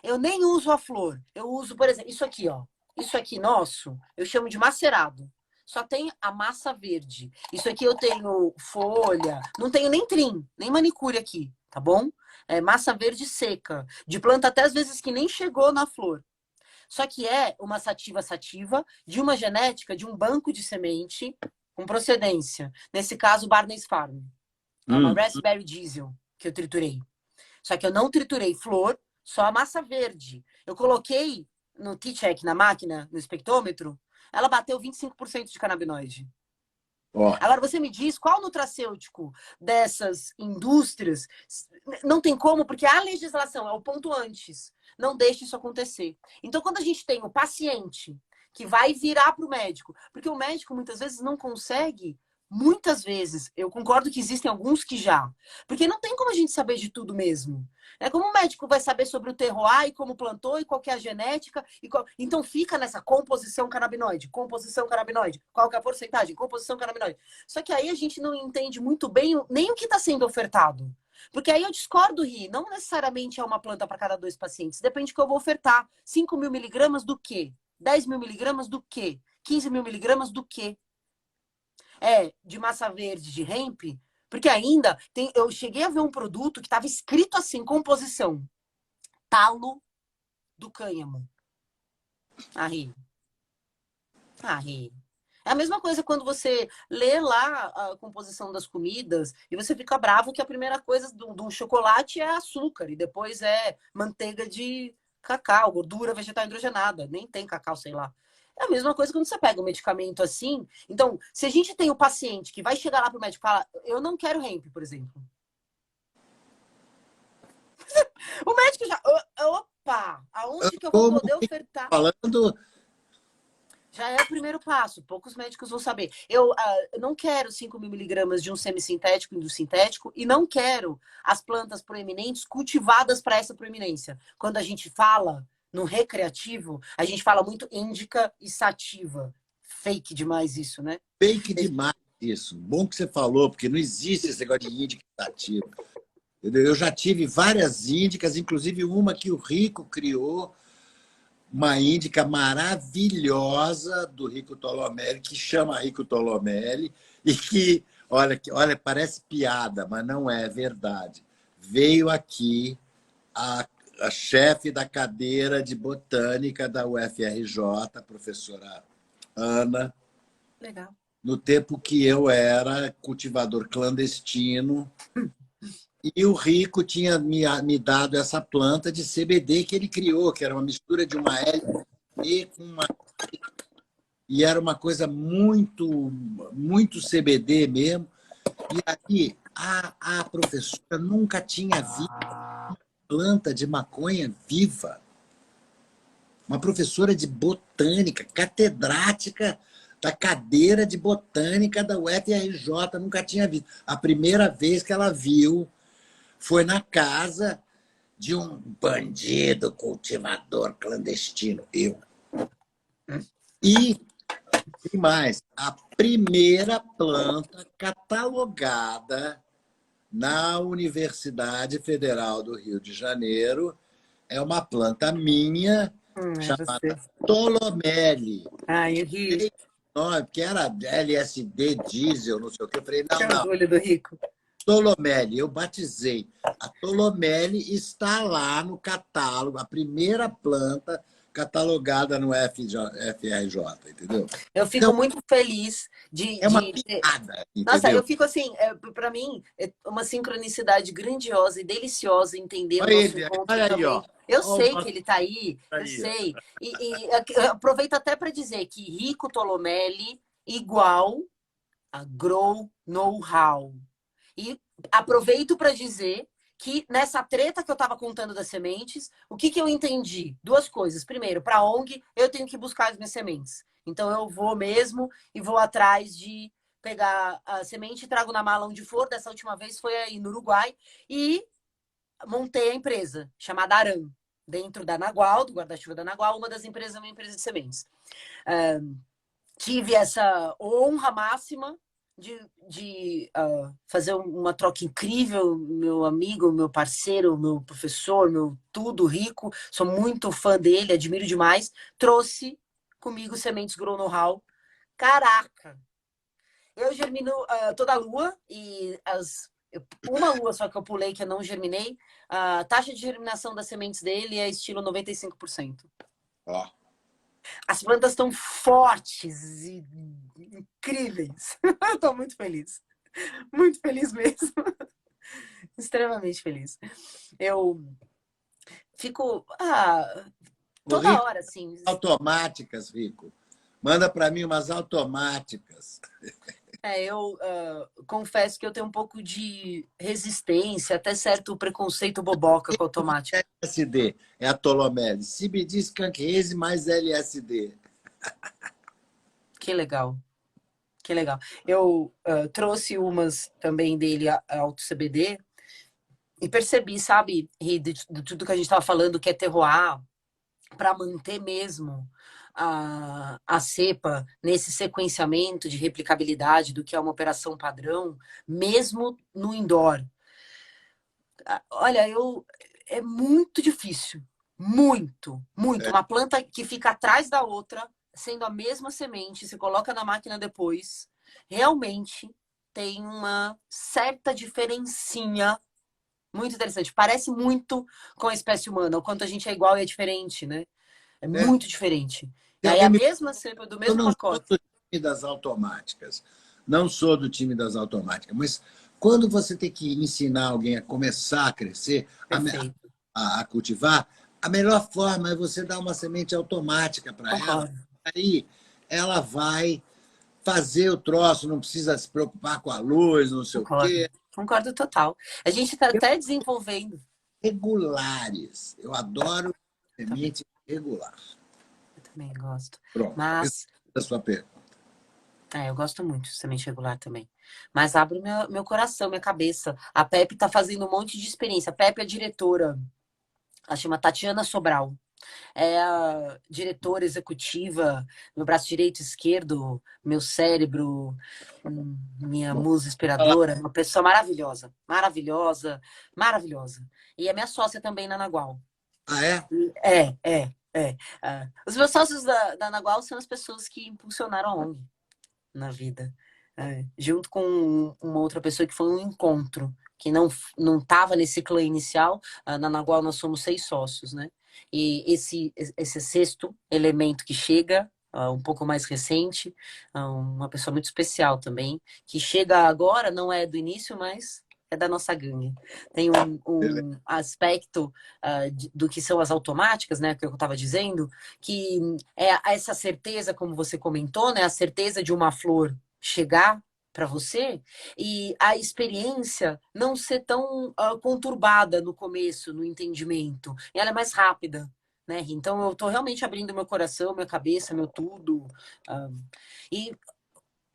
eu nem uso a flor. Eu uso, por exemplo, isso aqui, ó. Isso aqui nosso, eu chamo de macerado. Só tem a massa verde. Isso aqui eu tenho folha, não tenho nem trim, nem manicure aqui, tá bom? É massa verde seca, de planta até às vezes que nem chegou na flor. Só que é uma sativa de uma genética de um banco de semente com procedência. Nesse caso, Barnes Farm. É uma Raspberry Diesel que eu triturei. Só que eu não triturei flor, só a massa verde. Eu coloquei no T-check, na máquina, no espectrômetro, ela bateu 25% de canabinoide. Ó. Agora, você me diz qual nutracêutico dessas indústrias não tem como, porque a legislação é o ponto antes. Não deixe isso acontecer. Então, quando a gente tem o paciente que vai virar para o médico, porque o médico muitas vezes não consegue. Muitas vezes, eu concordo que existem alguns que já. Porque não tem como a gente saber de tudo mesmo. É como o médico vai saber sobre o terroir e como plantou e qual que é a genética. Então fica nessa composição canabinoide. Qual que é a porcentagem? Composição canabinoide. Só que aí a gente não entende muito bem nem o que está sendo ofertado. Porque aí eu discordo, Ri. Não necessariamente é uma planta para cada 2 pacientes. Depende do que eu vou ofertar. 5.000 miligramas do quê? 10.000 miligramas do quê? 15.000 miligramas do quê? De massa verde, de hemp, porque ainda eu cheguei a ver um produto que estava escrito assim, composição, talo do cânhamo. Aí. É a mesma coisa quando você lê lá a composição das comidas e você fica bravo que a primeira coisa do chocolate é açúcar e depois é manteiga de cacau, gordura vegetal hidrogenada. Nem tem cacau, sei lá. É a mesma coisa quando você pega um medicamento assim. Então, se a gente tem o paciente que vai chegar lá pro médico e fala, eu não quero hemp, por exemplo. O médico já... Opa! Aonde que eu vou Como poder que ofertar? falando, Já é o primeiro passo, poucos médicos vão saber. Eu não quero 5.000 miligramas de um semissintético e do sintético, e não quero as plantas proeminentes cultivadas para essa proeminência. Quando a gente fala no recreativo, a gente fala muito índica e sativa. Fake demais isso, né? fake demais isso. Bom que você falou, porque não existe esse negócio de índica ativa. Eu já tive várias índicas, inclusive uma que o Rico criou, uma índica maravilhosa do Rico Tolomelli, que chama Rico Tolomelli, e que, olha, parece piada, mas não é verdade. Veio aqui a chefe da cadeira de botânica da UFRJ, a professora Ana, Legal. no tempo que eu era cultivador clandestino, e o Rico tinha me dado essa planta de CBD que ele criou, que era uma mistura de uma LSD com uma... E era uma coisa muito CBD mesmo. E aí a professora nunca tinha visto planta de maconha viva. Uma professora de botânica, catedrática da cadeira de botânica da UFRJ, nunca tinha visto. A primeira vez que ela viu foi na casa de um bandido cultivador clandestino, eu. E mais, a primeira planta catalogada na Universidade Federal do Rio de Janeiro é uma planta minha É você. chamada Tolomele. Ai, eu ri. Porque era LSD, diesel, não sei o que. Eu falei, Que não, não, orgulho do Rico. Tolomele, eu batizei. A Tolomele está lá no catálogo, a primeira planta catalogada no FRJ, entendeu? Eu fico Então, muito feliz de, é uma de, piada, Nossa, entendeu? eu fico assim, para mim, é uma sincronicidade grandiosa e deliciosa entender o Olha nosso ele, encontro olha aí, ó. também. Eu Olha o sei que nosso ele está aí, eu aí. sei. Eu aproveito até para dizer que Rico Tolomelli igual a Grow Know-how. E aproveito para dizer que nessa treta que eu estava contando das sementes, o que eu entendi? Duas coisas. Primeiro, para a ONG, eu tenho que buscar as minhas sementes. Então, eu vou mesmo e vou atrás de pegar a semente e trago na mala onde for. Dessa última vez foi aí no Uruguai. E montei a empresa, chamada Aran, dentro da Nagual, do guarda-chuva da Nagual. Uma das empresas é uma empresa de sementes. Tive essa honra máxima de fazer uma troca incrível, meu amigo, meu parceiro, meu professor, meu tudo rico, sou muito fã dele, admiro demais. Trouxe comigo sementes Grow Know-how. Caraca! Eu germino toda a lua e uma lua só que eu pulei que eu não germinei. A taxa de germinação das sementes dele é estilo 95%. Ó. As plantas estão fortes e incríveis. Eu tô muito feliz. Muito feliz mesmo. Extremamente feliz. Eu fico O toda Rico, hora, assim. automáticas, Rico. Manda para mim umas automáticas. Eu confesso que eu tenho um pouco de resistência, até certo preconceito boboca com automático. LSD é a Tolomele. CBD Skunk Haze mais LSD. Que legal. Que legal. Eu trouxe umas também dele, Alto CBD, e percebi, sabe, de tudo que a gente estava falando, que é terroir, para manter mesmo a cepa nesse sequenciamento de replicabilidade do que é uma operação padrão, mesmo no indoor. Olha, é muito difícil. Muito, muito. Uma planta que fica atrás da outra, sendo a mesma semente, se coloca na máquina depois, realmente tem uma certa diferencinha muito interessante. Parece muito com a espécie humana, o quanto a gente é igual e é diferente, né? É É. muito diferente. Se Aí a alguém me... mesma cepa do Eu mesmo não sou pacote. do time das automáticas. Não sou do time das automáticas. Mas quando você tem que ensinar alguém a começar a crescer, Perfeito. a cultivar, a melhor forma é você dar uma semente automática para ela. Concordo. Aí ela vai fazer o troço, não precisa se preocupar com a luz, não sei o Concordo. quê. Concordo total. A gente está até desenvolvendo. Regulares. Eu adoro também. semente regular. Eu também gosto. Pronto. Mas, Essa é a sua pergunta. eu gosto muito de semente regular também. Mas abre o meu coração, minha cabeça. A Pepe tá fazendo um monte de experiência. A Pepe é a diretora, ela chama Tatiana Sobral. É a diretora executiva, meu braço direito e esquerdo, meu cérebro, minha Bom, musa falar. inspiradora, uma pessoa maravilhosa, maravilhosa, maravilhosa. E é minha sócia também na Nagual. Ah, é? É. Os meus sócios da Nagual são as pessoas que impulsionaram a ONG na vida. Junto com uma outra pessoa que foi um encontro, que não estava nesse clã inicial. Na Nagual nós somos 6 sócios, né? E esse sexto elemento que chega, um pouco mais recente, uma pessoa muito especial também, que chega agora, não é do início, mas é da nossa gangue. Tem um aspecto do que são as automáticas, né, que eu estava dizendo, que é essa certeza, como você comentou, né, a certeza de uma flor chegar para você e a experiência não ser tão conturbada no começo, no entendimento. E ela é mais rápida, né? Então eu estou realmente abrindo meu coração, minha cabeça, meu tudo. E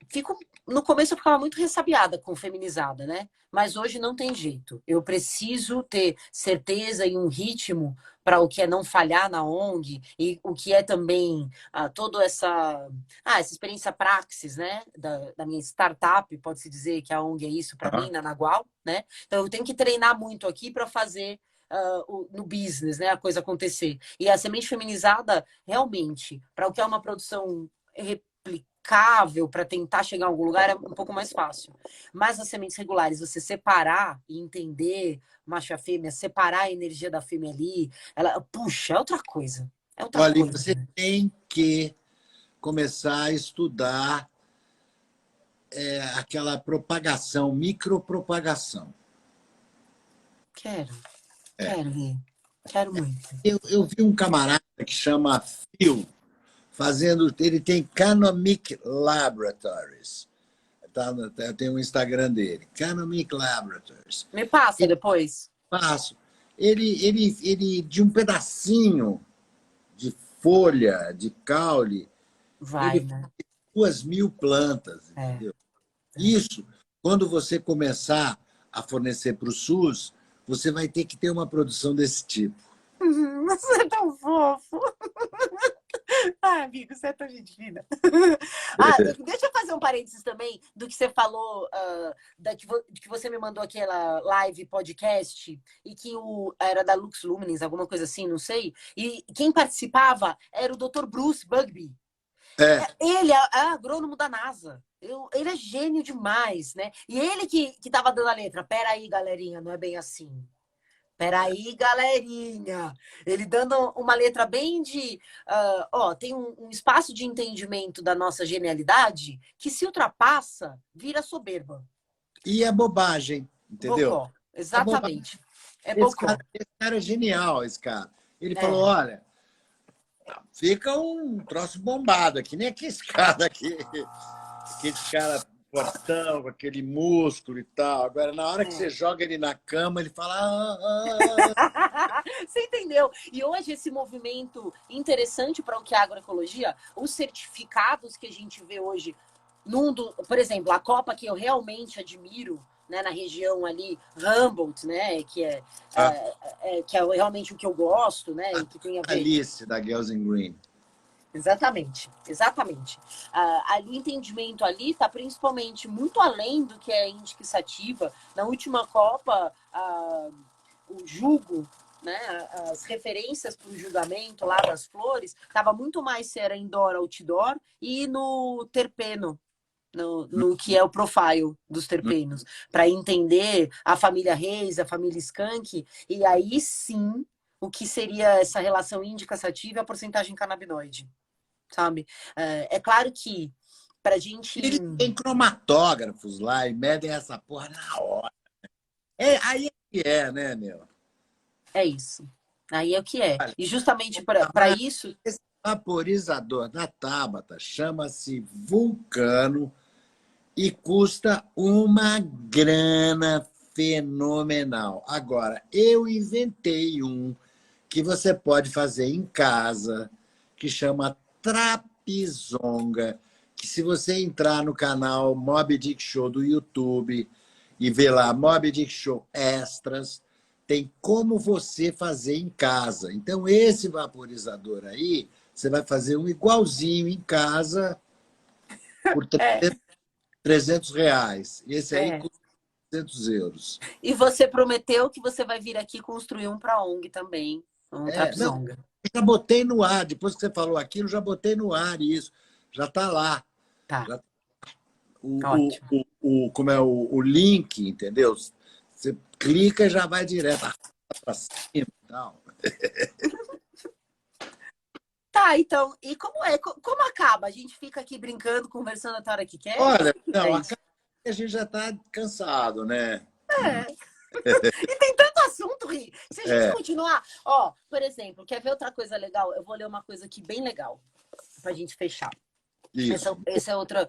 fico no começo eu ficava muito ressabiada com feminizada, né? Mas hoje não tem jeito. Eu preciso ter certeza e um ritmo para o que é não falhar na ONG e o que é também toda essa experiência praxis, né? Da minha startup, pode-se dizer que a ONG é isso para mim, Ah, na Nagual, né? Então eu tenho que treinar muito aqui para fazer no business, né? A coisa acontecer. E a semente feminizada, realmente, para o que é uma produção replicável para tentar chegar a algum lugar é um pouco mais fácil. Mas as sementes regulares, você separar e entender macho e a fêmea, separar a energia da fêmea ali, ela, puxa, é outra coisa. É outra olha, coisa. você tem que começar a estudar aquela propagação, micropropagação. Quero, É. quero ir. Quero muito. Eu vi um camarada que chama Phil, fazendo. Ele tem Canomic Laboratories. Tá, tem um Instagram dele, Canomic Laboratories. Me passa Ele depois. passo. Ele, de um pedacinho de folha, de caule, ele Vai, faz né? 2.000 plantas, É. entendeu? Isso, quando você começar a fornecer para o SUS, você vai ter que ter uma produção desse tipo. Você é tão fofo. Ah, amigo, você é tão gente fina. Deixa eu fazer um parênteses também do que você falou, que você me mandou aquela live podcast e que era da Lux Luminis, alguma coisa assim, não sei. E quem participava era o Dr. Bruce Bugby. É, Ele é agrônomo da NASA. Ele é gênio demais, né? E ele que tava dando a letra. Pera aí, galerinha, não é bem assim. Peraí, galerinha. Ele dando uma letra bem de. Tem um espaço de entendimento da nossa genialidade que se ultrapassa, vira soberba. e é bobagem, entendeu? Bocó. É bobagem. Exatamente. É bocó. Esse cara é genial, esse cara. Ele falou: É. olha, fica um troço bombado aqui, nem aquele cara aqui, aquele cara fortão, com aquele músculo e tal. Agora, na hora que você É. joga ele na cama, ele fala. Você entendeu? E hoje esse movimento interessante para o que é a agroecologia, os certificados que a gente vê hoje, por exemplo, a Copa que eu realmente admiro, né, na região ali, Humboldt, né, que é realmente o que eu gosto, né, e que tem a ver. Alice, da Gelsen Green. Exatamente, exatamente. O entendimento ali está principalmente muito além do que é indicativa. Na última Copa, o julgo, né, as referências para o julgamento lá das flores, estava muito mais se era indoor, outdoor e no terpeno, no que é o profile dos terpenos, para entender a família Reis, a família Skunk, e aí sim o que seria essa relação índica-sativa e a porcentagem canabinoide, sabe? É claro que para a gente. Eles têm cromatógrafos lá e medem essa porra na hora. Aí é que é, né, meu? É isso. Aí é o que é. Olha, E justamente para isso. esse vaporizador da Tabata chama-se Vulcano e custa uma grana fenomenal. Agora, eu inventei um que você pode fazer em casa, que chama Trapizonga, que se você entrar no canal Moby Dick Show do YouTube e ver lá Moby Dick Show Extras, tem como você fazer em casa. Então, esse vaporizador aí, você vai fazer um igualzinho em casa por É, R$ 300. Esse aí é. custa €200. E você prometeu que você vai vir aqui construir um para a ONG também, um Não, Trapzonga. eu já botei no ar. Depois que você falou aquilo, já botei no ar isso. Já está lá. Tá, Já, ótimo. como é o link, entendeu? Você clica e já vai direto para cima e tal. Tá, então, e como é? Como acaba? A gente fica aqui brincando, conversando até a hora que quer? Olha, É não, isso. acaba que a gente já está cansado, né? É. E tem tanto assunto, Ri. Se a gente É, continuar, ó, por exemplo, quer ver outra coisa legal? Eu vou ler uma coisa aqui bem legal pra gente fechar. isso. Essa é outra.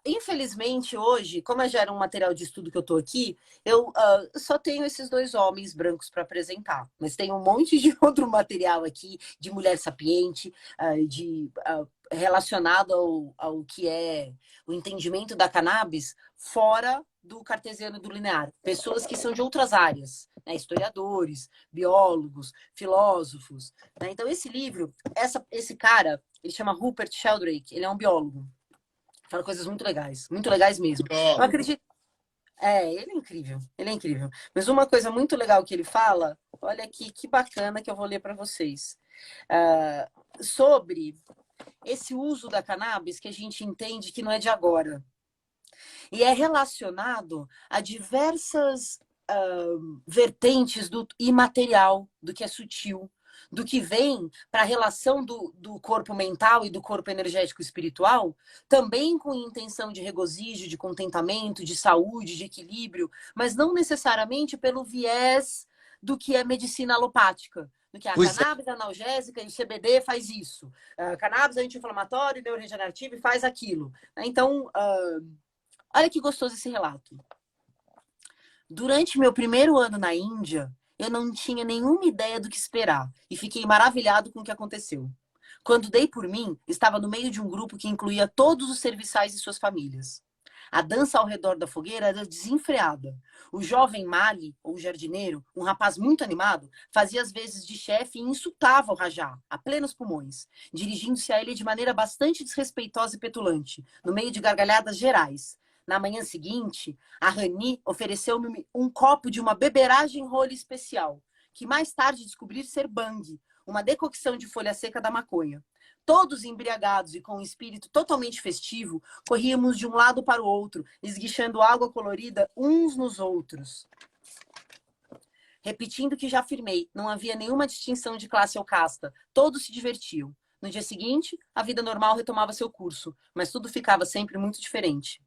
Infelizmente, hoje, como já era um material de estudo que eu tô aqui, eu só tenho esses dois homens brancos para apresentar. Mas tem um monte de outro material aqui, de mulher sapiente, relacionado ao que é o entendimento da cannabis fora do cartesiano e do linear. Pessoas que são de outras áreas, né? Historiadores, biólogos, filósofos. Né? Então, esse livro, esse cara, ele chama Rupert Sheldrake, ele é um biólogo. Fala coisas muito legais mesmo. Eu Biólogo. acredito. Ele é incrível, ele é incrível. Mas uma coisa muito legal que ele fala, olha aqui que bacana que eu vou ler para vocês, sobre esse uso da cannabis que a gente entende que não é de agora. E é relacionado a diversas vertentes do imaterial, do que é sutil, do que vem para a relação do corpo mental e do corpo energético espiritual, também com intenção de regozijo, de contentamento, de saúde, de equilíbrio, mas não necessariamente pelo viés do que é medicina alopática. Do que a Pois é, cannabis analgésica e o CBD faz isso. A cannabis anti-inflamatório e neuroregenerativo e faz aquilo. Então, olha que gostoso esse relato. Durante meu primeiro ano na Índia, eu não tinha nenhuma ideia do que esperar e fiquei maravilhado com o que aconteceu. Quando dei por mim, estava no meio de um grupo que incluía todos os serviçais e suas famílias. A dança ao redor da fogueira era desenfreada. O jovem Mali, ou jardineiro, um rapaz muito animado, fazia as vezes de chefe e insultava o Rajá, a plenos pulmões, dirigindo-se a ele de maneira bastante desrespeitosa e petulante, no meio de gargalhadas gerais. Na manhã seguinte, a Rani ofereceu-me um copo de uma beberagem rolha especial, que mais tarde descobri ser bang, uma decocção de folha seca da maconha. Todos embriagados e com um espírito totalmente festivo, corríamos de um lado para o outro, esguichando água colorida uns nos outros. Repetindo o que já afirmei, não havia nenhuma distinção de classe ou casta. Todos se divertiam. No dia seguinte, a vida normal retomava seu curso, mas tudo ficava sempre muito diferente.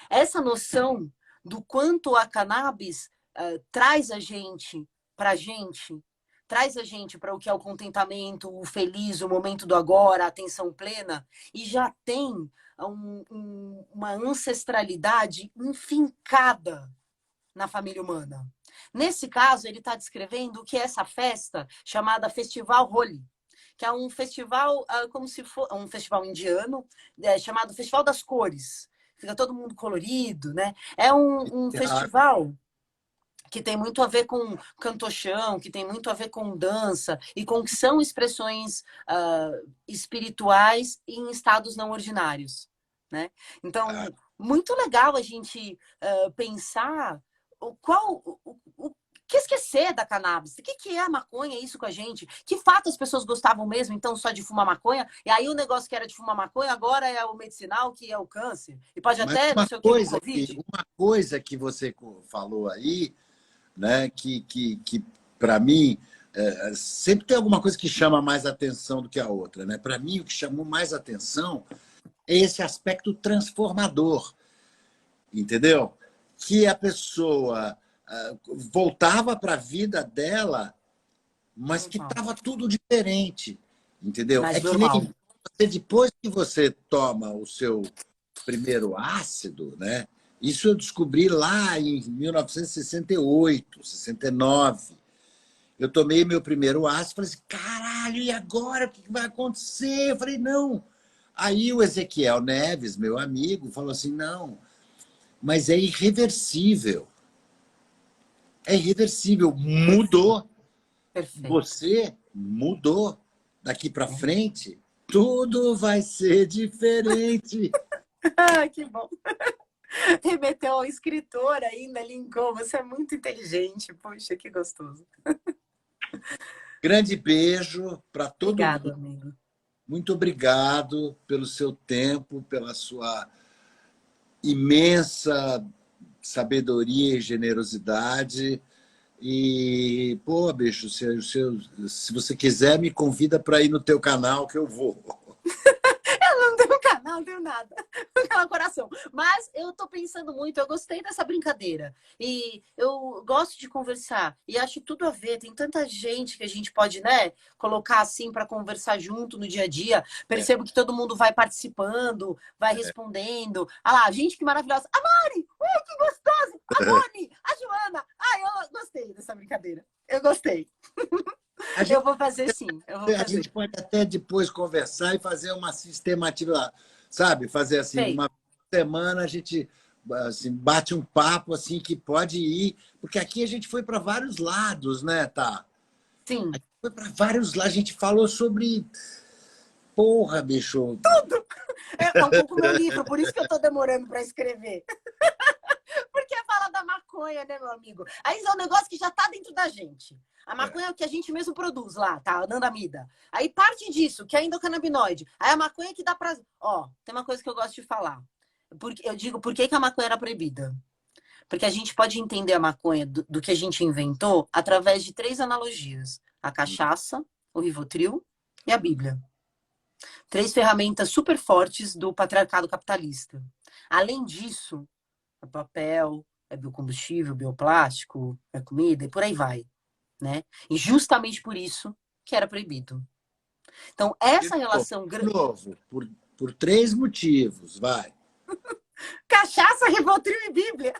Essa noção do quanto a cannabis traz a gente para a gente, traz a gente para o que é o contentamento, o feliz, o momento do agora, a atenção plena, e já tem uma ancestralidade infincada na família humana. Nesse caso, ele está descrevendo o que é essa festa chamada Festival Holi, que é um festival como se for um festival indiano, chamado Festival das Cores. Fica todo mundo colorido, né? É um festival que tem muito a ver com cantochão, que tem muito a ver com dança e com que são expressões espirituais em estados não ordinários, né? Então, muito legal a gente pensar o que esquecer da cannabis? O que é a maconha, isso com a gente? Que fato as pessoas gostavam mesmo, então, só de fumar maconha? E aí o negócio que era de fumar maconha agora é o medicinal, que é o câncer. E pode mas até, não sei o que, o Covid. uma coisa que você falou aí, né, que para mim, sempre tem alguma coisa que chama mais atenção do que a outra. Né? Para mim, o que chamou mais atenção é esse aspecto transformador, entendeu? Que a pessoa voltava para a vida dela, mas que estava tudo diferente, entendeu? Mais É que nem normal. você, depois que você toma o seu primeiro ácido, né? Isso eu descobri lá em 1968, 69. eu tomei meu primeiro ácido, falei assim, caralho, e agora? O que vai acontecer? Eu falei, não. Aí o Ezequiel Neves, meu amigo, falou assim, não, mas é irreversível. É irreversível. Mudou. Perfeito. Você mudou. Daqui para frente, tudo vai ser diferente. Ah, que bom. Remeteu ao escritor ainda, linkou. Você é muito inteligente. Poxa, que gostoso. Grande beijo para todo Obrigado, mundo. amigo. Muito obrigado pelo seu tempo, pela sua imensa sabedoria e generosidade. E, pô, bicho, se você quiser, me convida para ir no teu canal que eu vou. Eu não tenho canal, não tenho nada. Não coração. Mas eu tô pensando muito, eu gostei dessa brincadeira. E eu gosto de conversar. E acho tudo a ver. Tem tanta gente que a gente pode, né, colocar assim para conversar junto no dia a dia. Percebo que todo mundo vai participando, vai respondendo. Ah lá, gente, que maravilhosa. A Mari! Ui, que gostoso! A Moni! A Joana! Ai, eu gostei dessa brincadeira. Eu gostei. Eu vou fazer sim. Eu vou A fazer. gente pode até depois conversar e fazer uma sistemativa, sabe? Fazer assim, Sei. uma semana a gente assim, bate um papo assim que pode ir, porque aqui a gente foi para vários lados, né, tá? Sim. Foi para vários lados, a gente falou sobre porra, bicho. É um pouco meu livro, por isso que eu tô demorando para escrever. Porque fala da maconha, né, meu amigo? Aí é um negócio que já tá dentro da gente. A maconha é o que a gente mesmo produz lá, tá? A Nandamida. Aí parte disso, que é endocannabinoide. Aí a maconha que dá pra... Ó, tem uma coisa que eu gosto de falar. Eu digo, por que a maconha era proibida? Porque a gente pode entender a maconha do que a gente inventou através de 3 analogias. A cachaça, o Rivotril e a Bíblia. 3 ferramentas super fortes do patriarcado capitalista. Além disso, é papel, é biocombustível, bioplástico, é comida e por aí vai, né? E justamente por isso que era proibido. Então, essa relação... De novo, por 3 motivos, vai. Cachaça, Rivotril e Bíblia.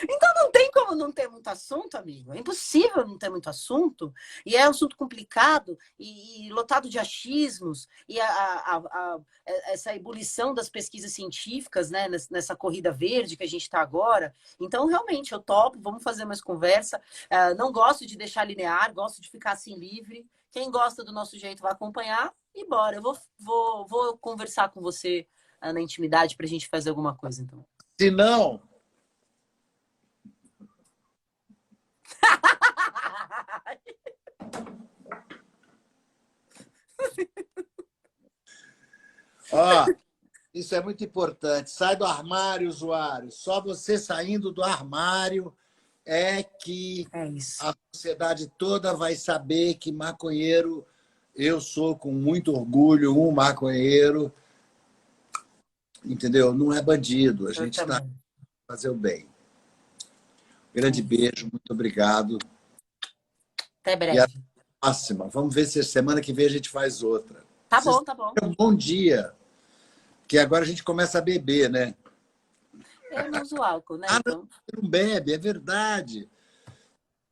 Então não tem como não ter muito assunto, amigo. É impossível não ter muito assunto. E é um assunto complicado e lotado de achismos. E essa ebulição das pesquisas científicas, né? Nessa corrida verde que a gente está agora. Então, realmente, eu topo. Vamos fazer mais conversa. Não gosto de deixar linear, gosto de ficar assim livre. Quem gosta do nosso jeito vai acompanhar e bora. Eu vou conversar com você na intimidade para a gente fazer alguma coisa, então. Se não... Ó, isso é muito importante. Sai do armário, usuário. Só você saindo do armário é que a sociedade toda vai saber que maconheiro, eu sou com muito orgulho um maconheiro, entendeu? Não é bandido, a gente está fazer o bem. Grande beijo, muito obrigado. Até E até breve. a próxima. Vamos ver se semana que vem a gente faz outra. Tá bom, tá bom. Um bom dia. Que agora a gente começa a beber, né? Eu não uso álcool, né? Não, você não bebe, é verdade.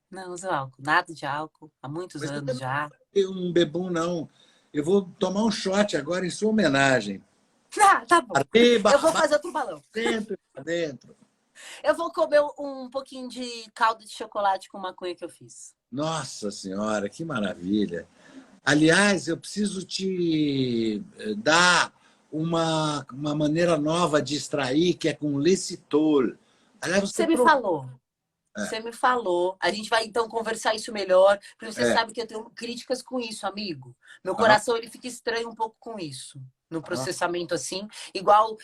Não uso álcool. Nada de álcool. Há muitos Mas anos já. eu não bebo, não. Eu vou tomar um shot agora em sua homenagem. Ah, tá bom. Arriba, Eu vou fazer outro balão. dentro. Eu vou comer um pouquinho de caldo de chocolate com maconha que eu fiz. Nossa Senhora, que maravilha. Aliás, eu preciso te dar uma maneira nova de extrair, que é com lecitor. Aliás, Você me falou. Você me falou. A gente vai, então, conversar isso melhor. Porque você sabe que eu tenho críticas com isso, amigo. Meu coração, ele fica estranho um pouco com isso. No processamento, assim. Igual,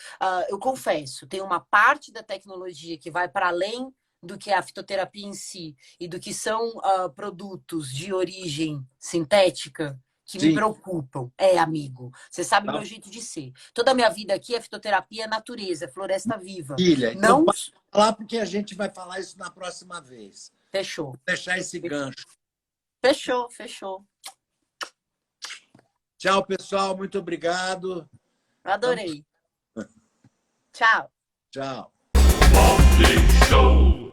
eu confesso, tem uma parte da tecnologia que vai para além do que é a fitoterapia em si e do que são produtos de origem sintética que me preocupam. Amigo, você sabe o meu jeito de ser. Toda a minha vida aqui é fitoterapia, natureza, floresta viva. Filha, não então falar porque a gente vai falar isso na próxima vez. Fechou. Vou deixar esse gancho. Fechou. Tchau, pessoal. Muito obrigado. Adorei. Tchau. Tchau. Show.